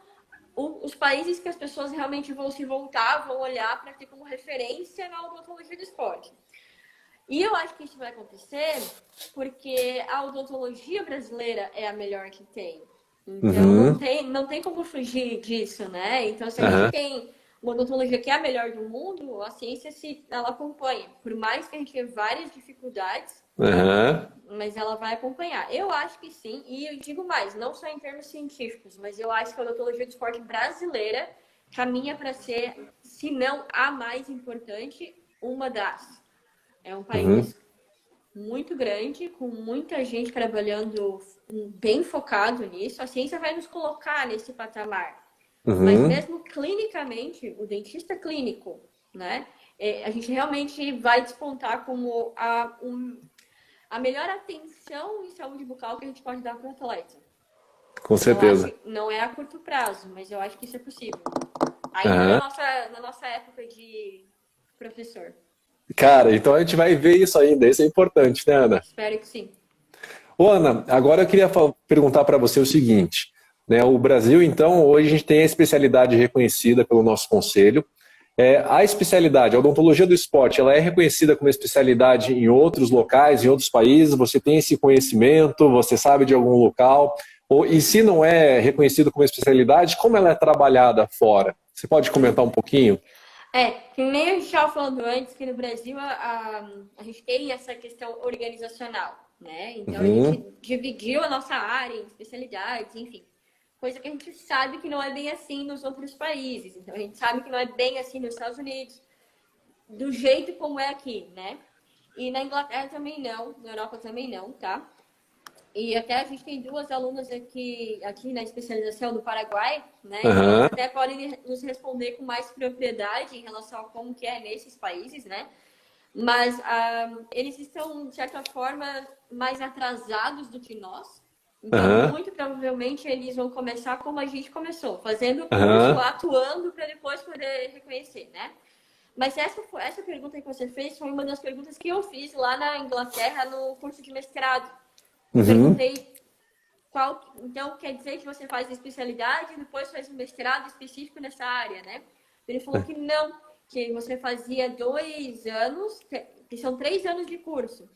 [SPEAKER 2] os países que as pessoas realmente vão se voltar, vão olhar para ter como referência na odontologia do esporte. E eu acho que isso vai acontecer porque a odontologia brasileira é a melhor que tem. Então,
[SPEAKER 1] Uhum.
[SPEAKER 2] não tem como fugir disso, né? Então, se a gente
[SPEAKER 1] Uhum.
[SPEAKER 2] tem uma odontologia que é a melhor do mundo, a ciência ela acompanha. Por mais que a gente tenha várias dificuldades,
[SPEAKER 1] Uhum.
[SPEAKER 2] mas ela vai acompanhar. Eu acho que sim, e eu digo mais, não só em termos científicos, mas eu acho que a odontologia do esporte brasileira caminha para ser, se não a mais importante, uma das. É um
[SPEAKER 1] Uhum.
[SPEAKER 2] país muito grande, com muita gente trabalhando bem focado nisso. A ciência vai nos colocar nesse patamar. Mas
[SPEAKER 1] Uhum.
[SPEAKER 2] mesmo clinicamente, o dentista clínico, né? A gente realmente vai despontar como a melhor atenção em saúde bucal que a gente pode dar para o atleta.
[SPEAKER 1] Com
[SPEAKER 2] Eu acho
[SPEAKER 1] certeza.
[SPEAKER 2] que não é a curto prazo, mas eu acho que isso é possível. Ainda
[SPEAKER 1] Uhum.
[SPEAKER 2] na nossa época de professor.
[SPEAKER 1] Cara, então a gente vai ver isso ainda, isso é importante, né, Ana?
[SPEAKER 2] Espero que sim.
[SPEAKER 1] Ô, Ana, agora eu queria perguntar para você o seguinte, né? O Brasil, então, hoje a gente tem a especialidade reconhecida pelo nosso conselho. A especialidade, a odontologia do esporte, ela é reconhecida como especialidade em outros locais, em outros países? Você tem esse conhecimento? Você sabe de algum local? E se não é reconhecido como especialidade, como ela é trabalhada fora? Você pode comentar um pouquinho?
[SPEAKER 2] Que nem a gente estava falando antes, que no Brasil a gente tem essa questão organizacional, né? Então a
[SPEAKER 1] Uhum,
[SPEAKER 2] gente dividiu a nossa área em especialidades, enfim. Coisa que a gente sabe que não é bem assim nos outros países. Então a gente sabe que não é bem assim nos Estados Unidos, do jeito como é aqui, né? E na Inglaterra também não, na Europa também não, tá? E até a gente tem duas alunas aqui na especialização do Paraguai, né? Então elas
[SPEAKER 1] aham,
[SPEAKER 2] até podem nos responder com mais propriedade em relação a como que é nesses países, né? Mas eles estão, de certa forma, mais atrasados do que nós. Então,
[SPEAKER 1] aham,
[SPEAKER 2] muito provavelmente, eles vão começar como a gente começou, fazendo o curso,
[SPEAKER 1] aham,
[SPEAKER 2] atuando para depois poder reconhecer, né? Mas essa pergunta que você fez foi uma das perguntas que eu fiz lá na Inglaterra no curso de mestrado. Eu
[SPEAKER 1] uhum,
[SPEAKER 2] perguntei então quer dizer que você faz a especialidade e depois faz um mestrado específico nessa área, né? Ele falou que não, que você fazia 2 anos, que são 3 anos de curso.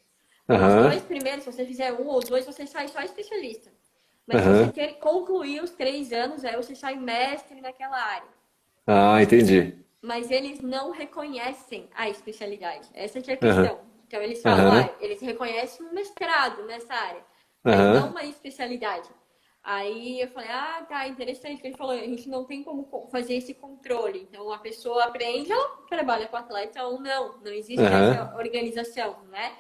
[SPEAKER 2] Os
[SPEAKER 1] aham,
[SPEAKER 2] 2 primeiros, se você fizer um ou dois, você sai só especialista. Mas se você
[SPEAKER 1] aham.
[SPEAKER 2] quer concluir os 3 anos, aí você sai mestre naquela área.
[SPEAKER 1] Ah, entendi.
[SPEAKER 2] Mas eles não reconhecem a especialidade. Essa que é a
[SPEAKER 1] Aham,
[SPEAKER 2] questão. Então eles falam,
[SPEAKER 1] aham,
[SPEAKER 2] eles reconhecem um mestrado nessa área, mas não
[SPEAKER 1] aham,
[SPEAKER 2] uma especialidade. Aí eu falei, tá, interessante. Ele falou, a gente não tem como fazer esse controle. Então a pessoa aprende, ela trabalha com atleta ou não. Não existe
[SPEAKER 1] aham,
[SPEAKER 2] essa organização, né?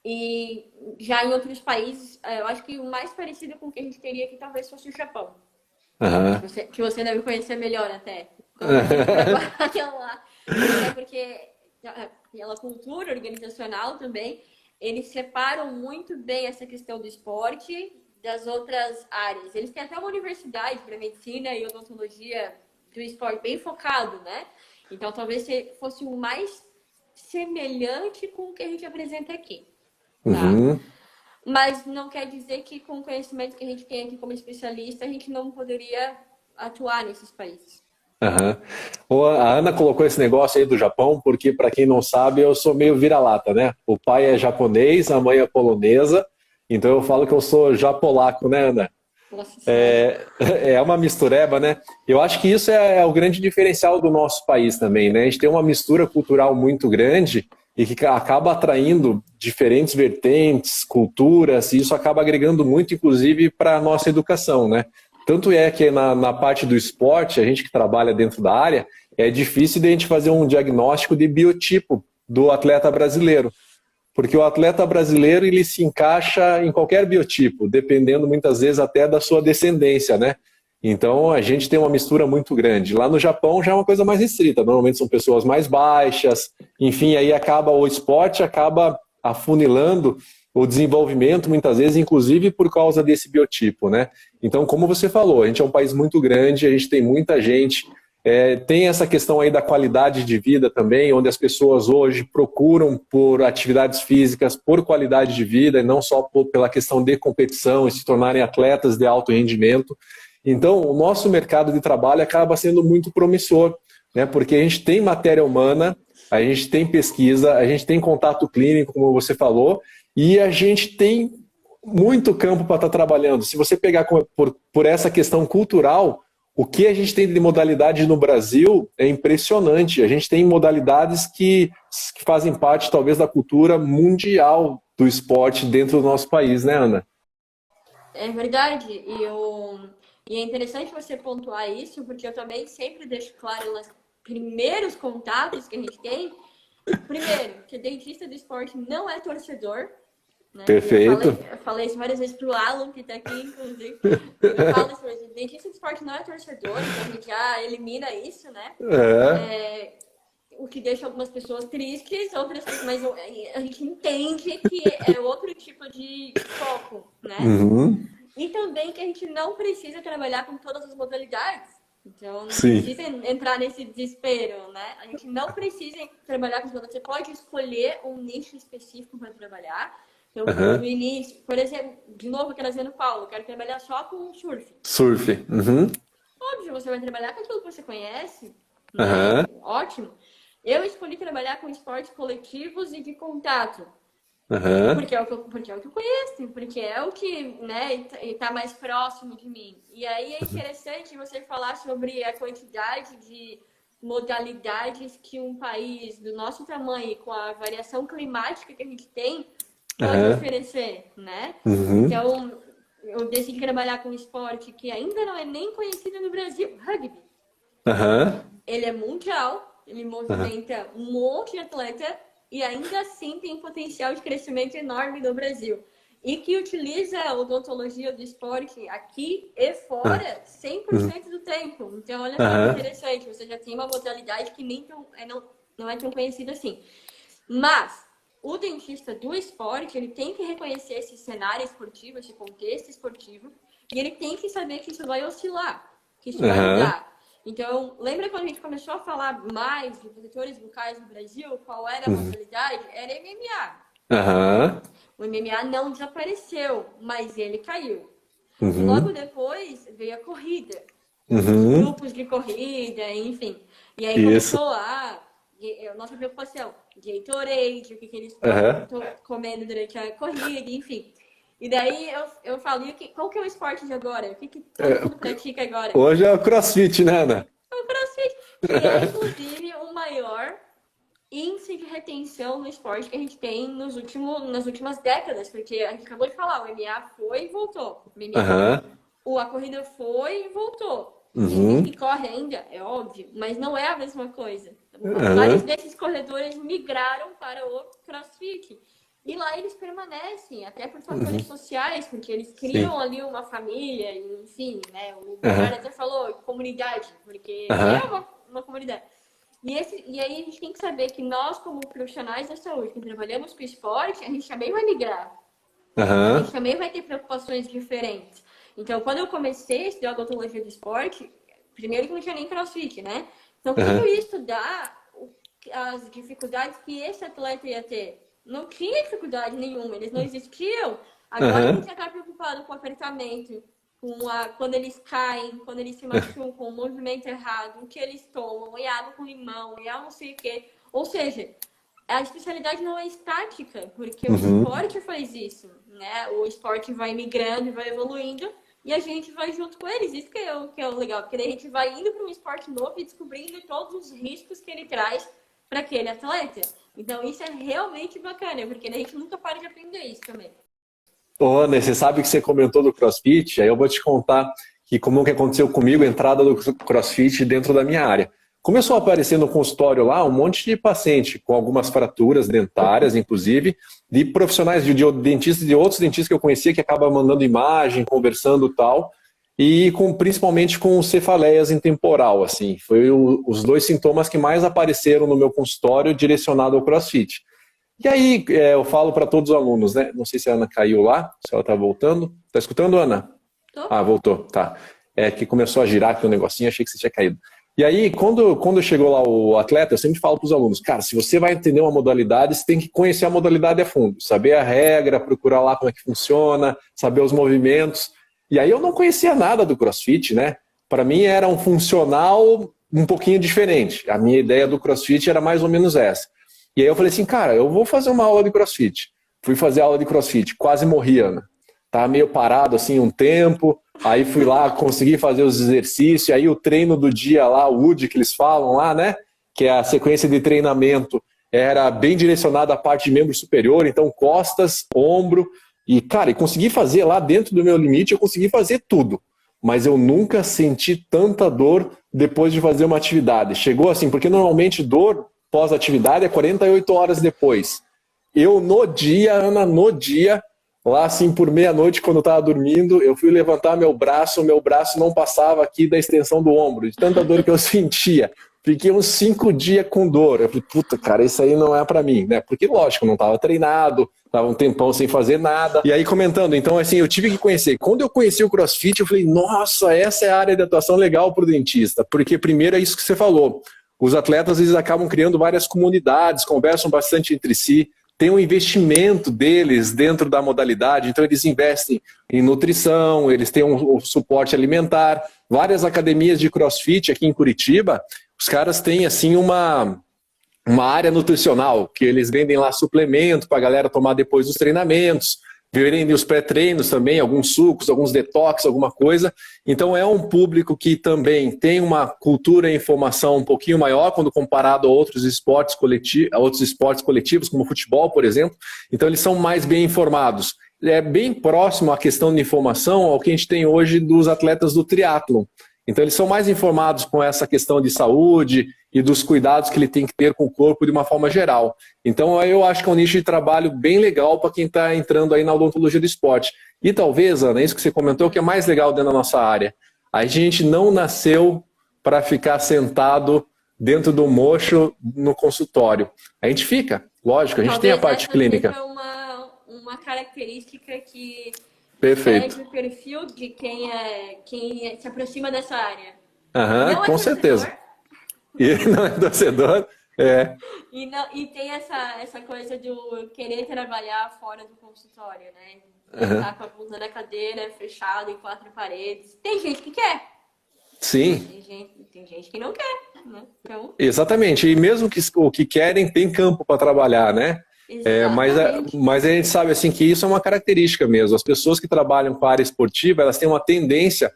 [SPEAKER 2] E já em outros países, eu acho que o mais parecido com o que a gente teria aqui talvez fosse o Japão.
[SPEAKER 1] aham.
[SPEAKER 2] Que você deve conhecer melhor até, como a gente trabalha lá. Até porque pela cultura organizacional também, eles separam muito bem essa questão do esporte das outras áreas. Eles têm até uma universidade para medicina e odontologia do esporte bem focado, né? Então talvez fosse o mais semelhante com o que a gente apresenta aqui, tá?
[SPEAKER 1] Uhum.
[SPEAKER 2] Mas não quer dizer que com o conhecimento que a gente tem aqui como especialista, a gente não poderia atuar nesses países.
[SPEAKER 1] Aham. A Ana colocou esse negócio aí do Japão, porque, para quem não sabe, eu sou meio vira-lata, né? O pai é japonês, a mãe é polonesa, então eu falo que eu sou japolaco, né, Ana?
[SPEAKER 2] Nossa Senhora.
[SPEAKER 1] É, é uma mistureba, né? Eu acho que isso é o grande diferencial do nosso país também, né? A gente tem uma mistura cultural muito grande e que acaba atraindo diferentes vertentes, culturas, e isso acaba agregando muito, inclusive, para a nossa educação, né? Tanto é que na parte do esporte, a gente que trabalha dentro da área, é difícil de a gente fazer um diagnóstico de biotipo do atleta brasileiro. Porque o atleta brasileiro ele se encaixa em qualquer biotipo, dependendo muitas vezes até da sua descendência, né? Então a gente tem uma mistura muito grande. Lá no Japão já é uma coisa mais restrita. Normalmente são pessoas mais baixas, enfim, aí acaba o esporte acaba afunilando o desenvolvimento muitas vezes, inclusive por causa desse biotipo, né? Então, como você falou, a gente é um país muito grande, a gente tem muita gente tem essa questão aí da qualidade de vida também, onde as pessoas hoje procuram por atividades físicas, por qualidade de vida, e não só pela questão de competição e se tornarem atletas de alto rendimento. Então, o nosso mercado de trabalho acaba sendo muito promissor, né? Porque a gente tem matéria humana, a gente tem pesquisa, a gente tem contato clínico, como você falou, e a gente tem muito campo para estar trabalhando. Se você pegar por essa questão cultural, o que a gente tem de modalidade no Brasil é impressionante. A gente tem modalidades que fazem parte, talvez, da cultura mundial do esporte dentro do nosso país, né, Ana?
[SPEAKER 2] É verdade. E é interessante você pontuar isso, porque eu também sempre deixo claro nos primeiros contatos que a gente tem. Primeiro, que dentista do esporte não é torcedor, né? E
[SPEAKER 1] Perfeito.
[SPEAKER 2] eu falei isso várias vezes pro Alan, que tá aqui, inclusive. Eu falo isso, mas dentista do esporte não é torcedor, então a gente já elimina isso, né?
[SPEAKER 1] É.
[SPEAKER 2] O que deixa algumas pessoas tristes, outras pessoas, mas a gente entende que é outro tipo de foco, né?
[SPEAKER 1] Uhum.
[SPEAKER 2] E também que a gente não precisa trabalhar com todas as modalidades. Então, não
[SPEAKER 1] Sim.
[SPEAKER 2] precisa entrar nesse desespero, né? A gente não precisa trabalhar com os Você pode escolher um nicho específico para trabalhar. Então, no início, por exemplo, de novo, trazendo o Paulo, eu quero trabalhar só com surf.
[SPEAKER 1] Surf. Uhum.
[SPEAKER 2] Óbvio, você vai trabalhar com aquilo que você conhece, né?
[SPEAKER 1] Aham.
[SPEAKER 2] Ótimo. Eu escolhi trabalhar com esportes coletivos e de contato.
[SPEAKER 1] Aham.
[SPEAKER 2] Porque é o que eu conheço, porque é o que, né, está mais próximo de mim. E aí é interessante você falar sobre a quantidade de modalidades que um país do nosso tamanho, com a variação climática que a gente tem, pode
[SPEAKER 1] Aham.
[SPEAKER 2] oferecer, né?
[SPEAKER 1] Uhum.
[SPEAKER 2] Então, eu decidi trabalhar com um esporte que ainda não é nem conhecido no Brasil, rugby.
[SPEAKER 1] Aham.
[SPEAKER 2] Ele é mundial, ele movimenta um monte de atleta e ainda assim tem potencial de crescimento enorme no Brasil. E que utiliza a odontologia do esporte aqui e fora 100% do tempo. Então, olha só que interessante, você já tem uma modalidade que nem não é tão conhecida assim. Mas o dentista do esporte, ele tem que reconhecer esse cenário esportivo, esse contexto esportivo, e ele tem que saber que isso vai oscilar, que isso vai mudar. Então, lembra quando a gente começou a falar mais de protetores bucais no Brasil? Qual era a modalidade? Era MMA. O MMA não desapareceu, mas ele caiu. Logo depois veio a corrida. Os grupos de corrida, enfim. E aí começou a nossa preocupação. Gatorade, o que eles estão comendo durante a corrida, enfim. E daí eu falo, qual que é o esporte de agora? O que todo mundo pratica agora?
[SPEAKER 1] Hoje é o CrossFit, né, Ana?
[SPEAKER 2] É o CrossFit, que é inclusive o maior índice de retenção no esporte que a gente tem nas últimas décadas, porque a gente acabou de falar, o MMA foi e voltou. A corrida foi e voltou. Tem que corre ainda, é óbvio, mas não é a mesma coisa. Vários desses corredores migraram para o CrossFit. E lá eles permanecem, até por fatores sociais, porque eles criam ali uma família, enfim, né? O cara até falou comunidade, porque é uma comunidade. E aí a gente tem que saber que nós, como profissionais da saúde, que trabalhamos com esporte, a gente também vai migrar. A gente também vai ter preocupações diferentes. Então, quando eu comecei a estudar odontologia do esporte, primeiro que não tinha nem CrossFit, né? Então, quando eu ia estudar as dificuldades que esse atleta ia ter, não tinha dificuldade nenhuma, eles não existiam. Agora a gente já está preocupado com o apertamento, quando eles caem, quando eles se machucam, o movimento errado, o que eles tomam, e água com limão, e não sei o quê. Ou seja, a especialidade não é estática, porque o esporte faz isso, né? O esporte vai migrando e vai evoluindo, e a gente vai junto com eles. Isso que é o legal, porque daí a gente vai indo para um esporte novo e descobrindo todos os riscos que ele traz para aquele atleta. Então, isso é realmente bacana, porque a gente nunca para de aprender isso também.
[SPEAKER 1] Ô, Ana, você sabe que você comentou do CrossFit, aí eu vou te contar como que aconteceu comigo a entrada do CrossFit dentro da minha área. Começou a aparecer no consultório lá um monte de paciente com algumas fraturas dentárias, inclusive, de profissionais de dentistas, de outros dentistas que eu conhecia que acabam mandando imagem, conversando e tal, e principalmente com cefaleias em temporal, assim. Foi os dois sintomas que mais apareceram no meu consultório direcionado ao CrossFit. E aí eu falo para todos os alunos, né? Não sei se a Ana caiu lá, se ela está voltando. Está escutando, Ana?
[SPEAKER 2] Tô.
[SPEAKER 1] Ah, voltou, tá. É que começou a girar aqui o negocinho, achei que você tinha caído. E aí, quando chegou lá o atleta, eu sempre falo para os alunos, cara, se você vai entender uma modalidade, você tem que conhecer a modalidade a fundo, saber a regra, procurar lá como é que funciona, saber os movimentos. E aí eu não conhecia nada do CrossFit, né? Para mim era um funcional um pouquinho diferente. A minha ideia do CrossFit era mais ou menos essa. E aí eu falei assim, cara, eu vou fazer uma aula de CrossFit. Fui fazer aula de CrossFit, quase morri, Ana. Tava meio parado assim um tempo, aí fui lá, consegui fazer os exercícios, aí o treino do dia lá, o WOD que eles falam lá, né? Que é a sequência de treinamento, era bem direcionada à parte de membro superior, então costas, ombro, e cara, consegui fazer lá dentro do meu limite, eu consegui fazer tudo. Mas eu nunca senti tanta dor depois de fazer uma atividade. Chegou assim, porque normalmente dor pós-atividade é 48 horas depois. Eu no dia, Ana, lá assim por meia-noite, quando eu estava dormindo, eu fui levantar meu braço não passava aqui da extensão do ombro, de tanta dor que eu sentia. Fiquei uns 5 dias com dor. Eu falei, puta, cara, isso aí não é pra mim, né? Porque, lógico, eu não estava treinado, Tava um tempão sem fazer nada. E aí comentando, então assim, eu tive que conhecer. Quando eu conheci o CrossFit, eu falei, nossa, essa é a área de atuação legal para o dentista. Porque primeiro é isso que você falou. Os atletas, eles acabam criando várias comunidades, conversam bastante entre si, tem um investimento deles dentro da modalidade, então eles investem em nutrição, eles têm um suporte alimentar. Várias academias de CrossFit aqui em Curitiba, os caras têm assim uma área nutricional, que eles vendem lá suplemento para a galera tomar depois dos treinamentos, vendem os pré-treinos também, alguns sucos, alguns detox, alguma coisa. Então é um público que também tem uma cultura e informação um pouquinho maior quando comparado a outros esportes coletivos, como o futebol, por exemplo. Então eles são mais bem informados. É bem próximo a questão de informação ao que a gente tem hoje dos atletas do triatlon. Então eles são mais informados com essa questão de saúde e dos cuidados que ele tem que ter com o corpo de uma forma geral. Então eu acho que é um nicho de trabalho bem legal para quem está entrando aí na odontologia do esporte. E talvez, Ana, isso que você comentou, que é mais legal dentro da nossa área. A gente não nasceu para ficar sentado dentro do mocho no consultório. A gente fica, lógico, a gente tem a parte clínica.
[SPEAKER 2] Seja uma característica que
[SPEAKER 1] perfeito.
[SPEAKER 2] o perfil de quem se aproxima dessa área.
[SPEAKER 1] Aham, com certeza. E não é torcedor, é.
[SPEAKER 2] E tem essa coisa do querer trabalhar fora do consultório, né? Tá com a bunda na cadeira, fechado em 4 paredes. Tem gente que quer.
[SPEAKER 1] Sim.
[SPEAKER 2] Tem gente que não quer, né? Então...
[SPEAKER 1] Exatamente. E mesmo que o que querem, tem campo para trabalhar, né? Mas a gente sabe assim que isso é uma característica mesmo. As pessoas que trabalham com a área esportiva, elas têm uma tendência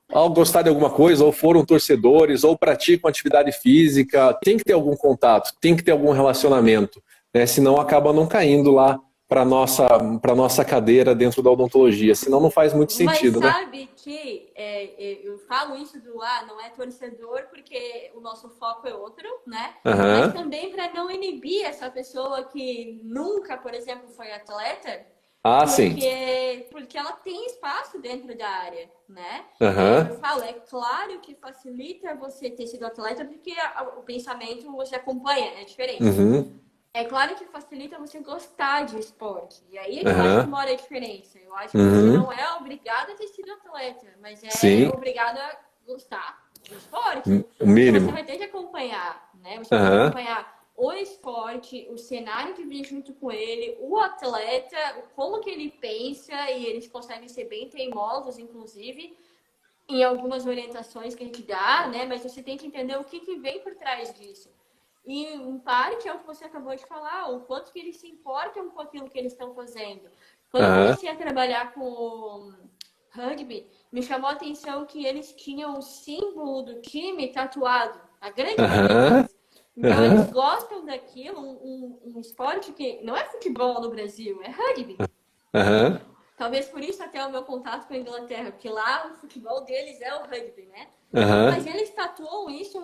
[SPEAKER 1] ao gostar de alguma coisa, ou foram torcedores, ou praticam atividade física, tem que ter algum contato, tem que ter algum relacionamento, né? Senão acaba não caindo lá para nossa cadeira dentro da odontologia, senão não faz muito sentido, né?
[SPEAKER 2] Mas sabe que eu falo isso não é torcedor porque o nosso foco é outro, né? Mas também para não inibir essa pessoa que nunca, por exemplo, foi atleta,
[SPEAKER 1] sim.
[SPEAKER 2] Porque ela tem espaço dentro da área, né? Eu falo, é claro que facilita você ter sido atleta porque o pensamento você acompanha, é diferente. É claro que facilita você gostar de esporte. E aí é que mora a diferença. Eu acho que você não é obrigado a ter sido atleta, mas obrigado a gostar do esporte.
[SPEAKER 1] O mínimo.
[SPEAKER 2] Você vai ter que acompanhar, né? Você vai ter que acompanhar o esporte, o cenário que vem junto com ele, o atleta, como que ele pensa, e eles conseguem ser bem teimosos, inclusive, em algumas orientações que a gente dá, né? Mas você tem que entender o que vem por trás disso. E, em parte, é o que você acabou de falar, o quanto que eles se importam com aquilo que eles estão fazendo. Quando eu comecei a trabalhar com o rugby, me chamou a atenção que eles tinham o símbolo do time tatuado. A grande maioria. Então, eles gostam daquilo, um esporte que não é futebol no Brasil, é rugby. Talvez por isso até o meu contato com a Inglaterra, porque lá o futebol deles é o rugby, né? Mas eles tatuam isso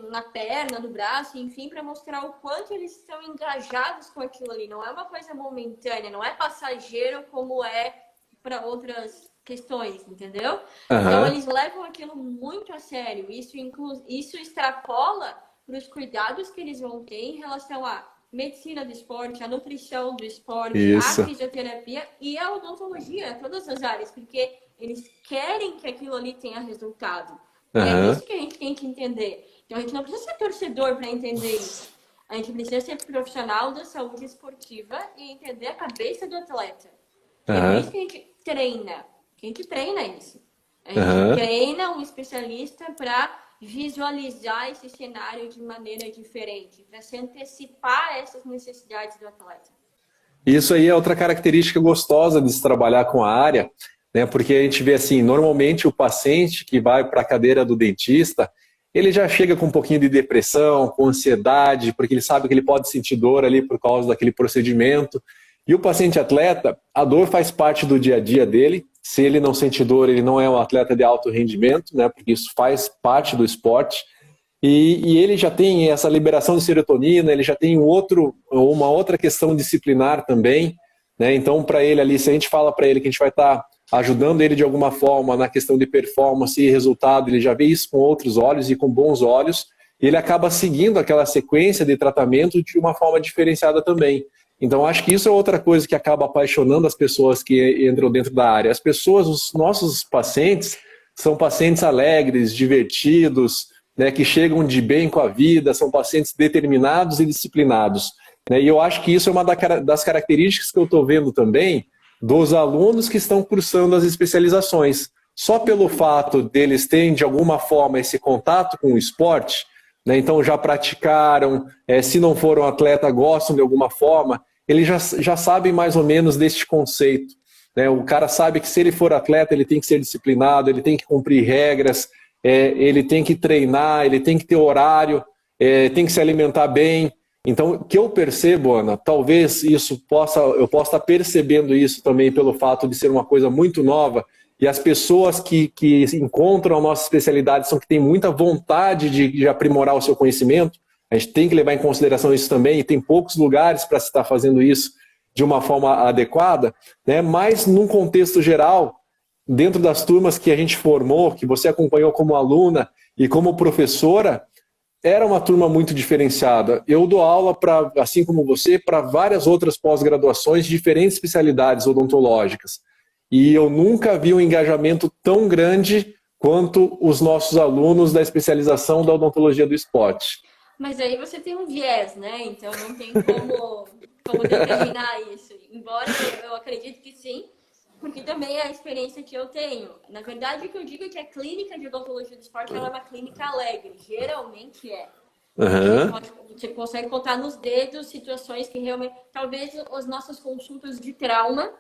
[SPEAKER 2] na perna, no braço, enfim, para mostrar o quanto eles estão engajados com aquilo ali. Não é uma coisa momentânea, não é passageiro como é para outras questões, entendeu? Então, eles levam aquilo muito a sério. Isso extrapola para os cuidados que eles vão ter em relação à medicina do esporte, a nutrição do esporte, a fisioterapia e a odontologia, todas as áreas, porque eles querem que aquilo ali tenha resultado. E é isso que a gente tem que entender. Então, a gente não precisa ser torcedor para entender isso. A gente precisa ser profissional da saúde esportiva e entender a cabeça do atleta. É por isso que a gente treina. A gente treina isso. A gente treina um especialista para visualizar esse cenário de maneira diferente, para se antecipar a essas necessidades do atleta.
[SPEAKER 1] Isso aí é outra característica gostosa de se trabalhar com a área, né? Porque a gente vê assim, normalmente o paciente que vai para a cadeira do dentista, ele já chega com um pouquinho de depressão, com ansiedade, porque ele sabe que ele pode sentir dor ali por causa daquele procedimento. E o paciente atleta, a dor faz parte do dia a dia dele. Se ele não sente dor, ele não é um atleta de alto rendimento, né? Porque isso faz parte do esporte. E ele já tem essa liberação de serotonina, ele já tem uma outra questão disciplinar também, né? Então, para ele ali, se a gente fala para ele que a gente vai estar ajudando ele de alguma forma na questão de performance e resultado, ele já vê isso com outros olhos e com bons olhos, e ele acaba seguindo aquela sequência de tratamento de uma forma diferenciada também. Então, acho que isso é outra coisa que acaba apaixonando as pessoas que entram dentro da área. As pessoas, os nossos pacientes, são pacientes alegres, divertidos, né, que chegam de bem com a vida, são pacientes determinados e disciplinados. Né, e eu acho que isso é uma das características que eu estou vendo também dos alunos que estão cursando as especializações. Só pelo fato deles terem, de alguma forma, esse contato com o esporte, né, então já praticaram, se não foram atleta, gostam de alguma forma, eles já sabem mais ou menos deste conceito. Né? O cara sabe que se ele for atleta, ele tem que ser disciplinado, ele tem que cumprir regras, ele tem que treinar, ele tem que ter horário, tem que se alimentar bem. Então, o que eu percebo, Ana, talvez eu possa estar percebendo isso também pelo fato de ser uma coisa muito nova, e as pessoas que encontram a nossa especialidade são que têm muita vontade de aprimorar o seu conhecimento. A gente tem que levar em consideração isso também, e tem poucos lugares para se estar fazendo isso de uma forma adequada, né? Mas num contexto geral, dentro das turmas que a gente formou, que você acompanhou como aluna e como professora, era uma turma muito diferenciada. Eu dou aula, assim como você, para várias outras pós-graduações de diferentes especialidades odontológicas. E eu nunca vi um engajamento tão grande quanto os nossos alunos da especialização da odontologia do esporte.
[SPEAKER 2] Mas aí você tem um viés, né? Então não tem como determinar isso. Embora eu acredite que sim, porque também é a experiência que eu tenho. Na verdade, o que eu digo é que a clínica de odontologia do esporte ela é uma clínica alegre. Geralmente é.
[SPEAKER 1] Uhum.
[SPEAKER 2] Você consegue contar nos dedos situações que realmente... Talvez as nossas consultas de trauma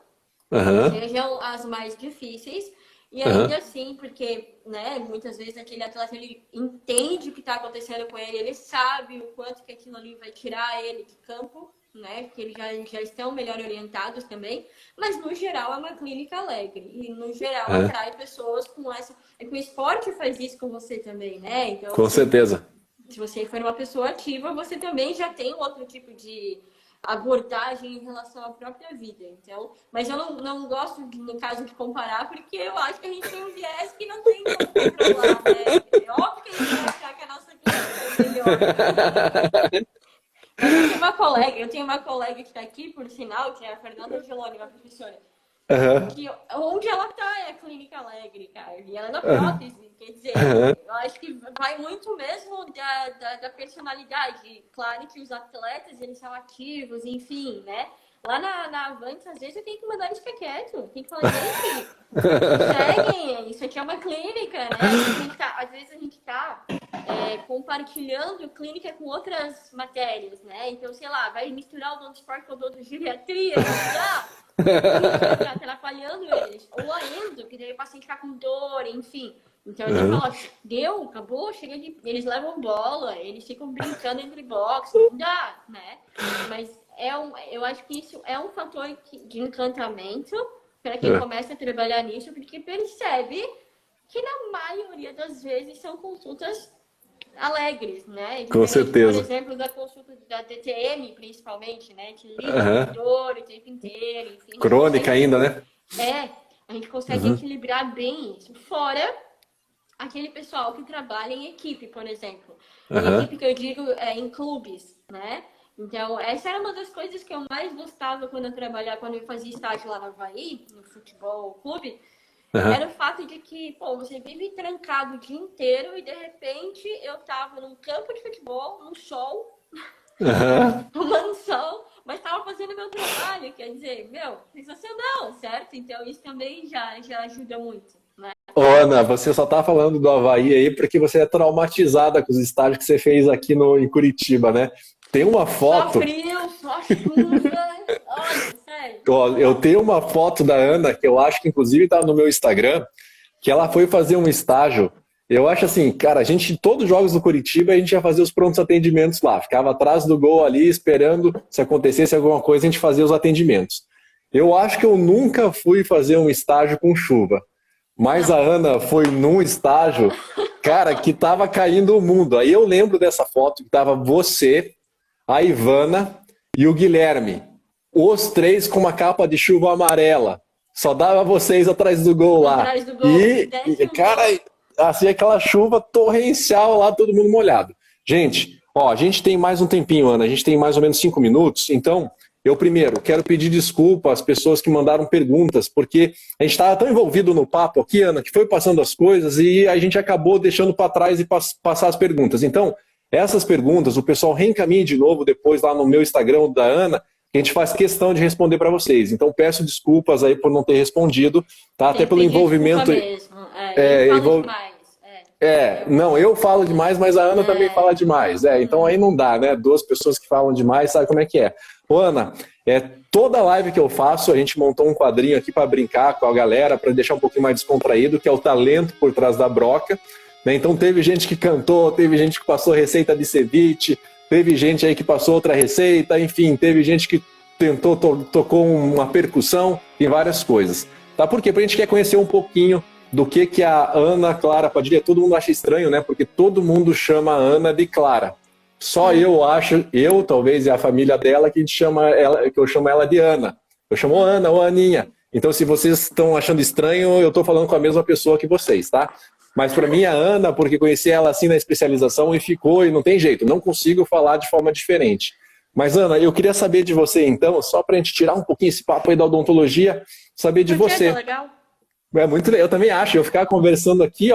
[SPEAKER 2] sejam as mais difíceis. E ainda assim, porque, né, muitas vezes aquele atleta ele entende o que está acontecendo com ele, ele sabe o quanto que aquilo ali vai tirar ele de campo, né, porque eles já estão melhor orientados também, mas no geral é uma clínica alegre, e no geral atrai pessoas com essa... É que o esporte faz isso com você também, né? Então,
[SPEAKER 1] com certeza.
[SPEAKER 2] Se você for uma pessoa ativa, você também já tem outro tipo de abordagem em relação à própria vida. Então, mas eu não gosto, no caso, de comparar, porque eu acho que a gente tem um viés que não tem como controlar, né? É óbvio que a gente vai achar que a nossa clínica é melhor. Eu tenho uma colega que está aqui, por sinal, que é a Fernanda Angeloni, uma professora. Que onde ela tá é a clínica alegre, cara. E ela é na prótese, quer dizer, eu acho que vai muito mesmo da personalidade. Claro que os atletas, eles são ativos, enfim, né? Lá na Avantes, às vezes eu tenho que mandar eles ficar quieto. Tem que falar, gente, seguem, isso aqui é uma clínica, né? Às vezes a gente tá compartilhando clínica com outras matérias, né? Então, sei lá, vai misturar o odontoesporte com o odontogeriatria, tá atrapalhando eles. Ou ainda, que daí o paciente fica com dor, enfim. Então ele fala, deu, acabou, chega de... Eles levam bola, eles ficam brincando entre boxes, não dá, né? Mas eu acho que isso é um fator de encantamento para quem começa a trabalhar nisso, porque percebe que na maioria das vezes são consultas alegres, né?
[SPEAKER 1] Com certeza.
[SPEAKER 2] Por exemplo, da consulta da DTM, principalmente, né? Que lida com dor o tempo inteiro, enfim.
[SPEAKER 1] Crônica ainda, né?
[SPEAKER 2] A gente consegue equilibrar bem isso. Fora aquele pessoal que trabalha em equipe, por exemplo. Em equipe que eu digo em clubes, né? Então, essa era uma das coisas que eu mais gostava quando eu fazia estágio lá no Avaí, no futebol clube, era o fato de que, pô, você vive trancado o dia inteiro e, de repente, eu tava num campo de futebol, no sol, tomando sol, mas tava fazendo meu trabalho, quer dizer, sensacional, certo? Então, isso também já ajuda muito, né?
[SPEAKER 1] Ô, Ana, você só tá falando do Avaí aí porque você é traumatizada com os estágios que você fez aqui em Curitiba, né? Tem uma foto...
[SPEAKER 2] Só frio, só chuva, olha, sério.
[SPEAKER 1] Ó, eu tenho uma foto da Ana, que eu acho que inclusive tá no meu Instagram, que ela foi fazer um estágio. Eu acho assim, cara, todos os jogos do Curitiba, a gente ia fazer os prontos atendimentos lá. Ficava atrás do gol ali, esperando, se acontecesse alguma coisa, a gente fazia os atendimentos. Eu acho que eu nunca fui fazer um estágio com chuva. Mas a Ana foi num estágio, cara, que tava caindo o mundo. Aí eu lembro dessa foto que tava você, a Ivana e o Guilherme. Os três com uma capa de chuva amarela. Só dava vocês atrás do gol lá.
[SPEAKER 2] Atrás do gol.
[SPEAKER 1] E cara, assim, aquela chuva torrencial lá, todo mundo molhado. Gente, ó, a gente tem mais um tempinho, Ana. A gente tem mais ou menos 5 minutos. Então, eu primeiro quero pedir desculpa às pessoas que mandaram perguntas, porque a gente estava tão envolvido no papo aqui, Ana, que foi passando as coisas e a gente acabou deixando para trás e passar as perguntas. Então, essas perguntas, o pessoal reencaminha de novo depois lá no meu Instagram da Ana, que a gente faz questão de responder para vocês. Então, peço desculpas aí por não ter respondido, tá? Até pelo envolvimento.
[SPEAKER 2] Mesmo. Eu falo demais.
[SPEAKER 1] Não, eu falo demais, mas a Ana também fala demais. Então aí não dá, né? Duas pessoas que falam demais, sabe como é que é. Ô, Ana, toda live que eu faço, a gente montou um quadrinho aqui para brincar com a galera, para deixar um pouquinho mais descontraído, que é o talento por trás da broca. Né? Então teve gente que cantou, teve gente que passou receita de ceviche, teve gente aí que passou outra receita, enfim, teve gente que tentou, tocou uma percussão, tem várias coisas. Tá? Por quê? Porque a gente quer conhecer um pouquinho do que a Ana Clara Padilha, todo mundo acha estranho, né? Porque todo mundo chama a Ana de Clara. Só eu acho, talvez, e a família dela, que eu chamo ela de Ana. Eu chamo Ana ou Aninha. Então, se vocês estão achando estranho, eu estou falando com a mesma pessoa que vocês, tá? Mas para mim é Ana, porque conheci ela assim na especialização e ficou, e não tem jeito, não consigo falar de forma diferente. Mas, Ana, eu queria saber de você, então, só para a gente tirar um pouquinho esse papo aí da odontologia, saber de você.
[SPEAKER 2] É legal.
[SPEAKER 1] É muito legal, eu também acho. Eu ficar conversando aqui,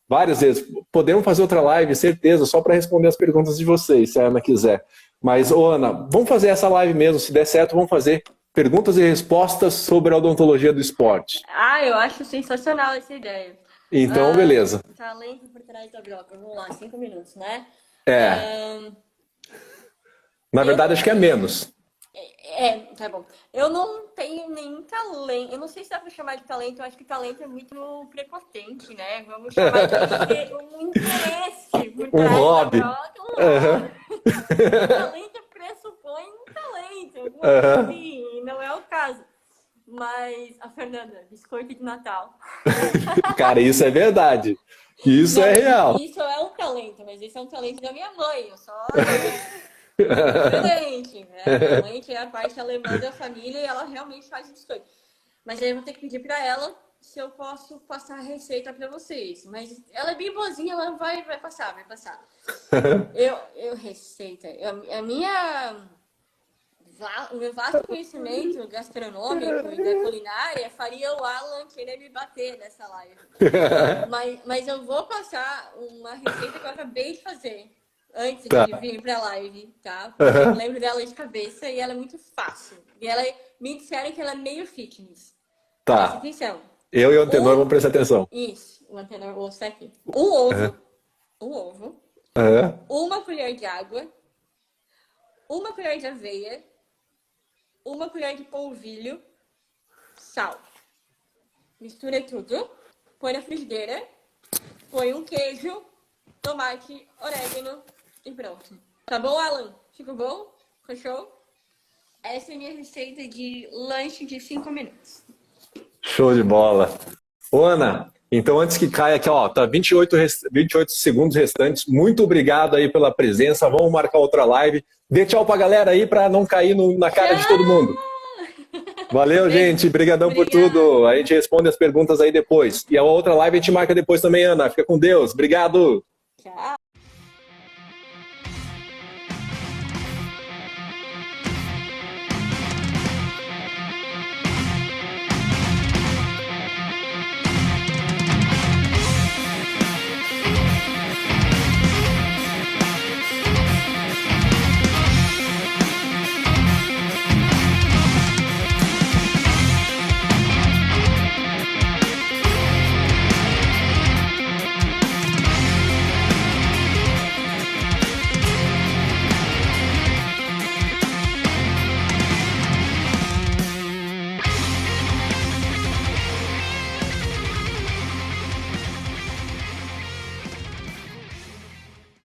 [SPEAKER 1] várias vezes. Podemos fazer outra live, certeza, só para responder as perguntas de vocês, se a Ana quiser. Mas, Ana, vamos fazer essa live mesmo. Se der certo, vamos fazer perguntas e respostas sobre a odontologia do esporte.
[SPEAKER 2] Eu acho sensacional essa ideia.
[SPEAKER 1] Então, beleza.
[SPEAKER 2] Talento por trás da broca. Vamos lá, 5 minutos, né?
[SPEAKER 1] Na verdade, acho que é menos.
[SPEAKER 2] Tá bom. Eu não tenho nenhum talento. Eu não sei se dá pra chamar de talento. Eu acho que talento é muito prepotente, né? Vamos chamar de um interesse por trás
[SPEAKER 1] hobby.
[SPEAKER 2] da broca. Talento pressupõe um talento. Alguma coisa assim. E não é o caso. Mas a Fernanda, biscoito de Natal.
[SPEAKER 1] Cara, isso é verdade. Isso é real.
[SPEAKER 2] Isso é um talento, mas isso é um talento da minha mãe. Eu só... Diferente, né? Minha mãe, que é a parte alemã da família, e ela realmente faz biscoito. Mas aí eu vou ter que pedir pra ela se eu posso passar a receita pra vocês. Mas ela é bem boazinha, ela vai passar, vai passar. Receita. O meu vasto conhecimento gastronômico e da culinária faria o Alan querer me bater nessa live. Mas eu vou passar uma receita que eu acabei de fazer antes de vir pra live, tá? Porque eu lembro dela de cabeça e ela é muito fácil. E me disseram que ela é meio fitness.
[SPEAKER 1] Tá.
[SPEAKER 2] Presta atenção.
[SPEAKER 1] Eu e o antenor vamos prestar atenção.
[SPEAKER 2] Isso, o antenor vou estar aqui. Um ovo. Uma colher de água. Uma colher de aveia. Uma colher de polvilho. Sal. Mistura tudo. Põe na frigideira. Põe um queijo, tomate, orégano e pronto. Tá bom, Alan? Ficou bom? Ficou show? Essa é a minha receita de lanche de 5 minutos.
[SPEAKER 1] Show de bola. Ô, Ana, então antes que caia aqui, tá 28 segundos restantes. Muito obrigado aí pela presença. Vamos marcar outra live. Dê tchau pra galera aí pra não cair na cara de todo mundo. Valeu, gente. Obrigadão por tudo. A gente responde as perguntas aí depois. E a outra live a gente marca depois também, Ana. Fica com Deus. Obrigado.
[SPEAKER 2] Tchau.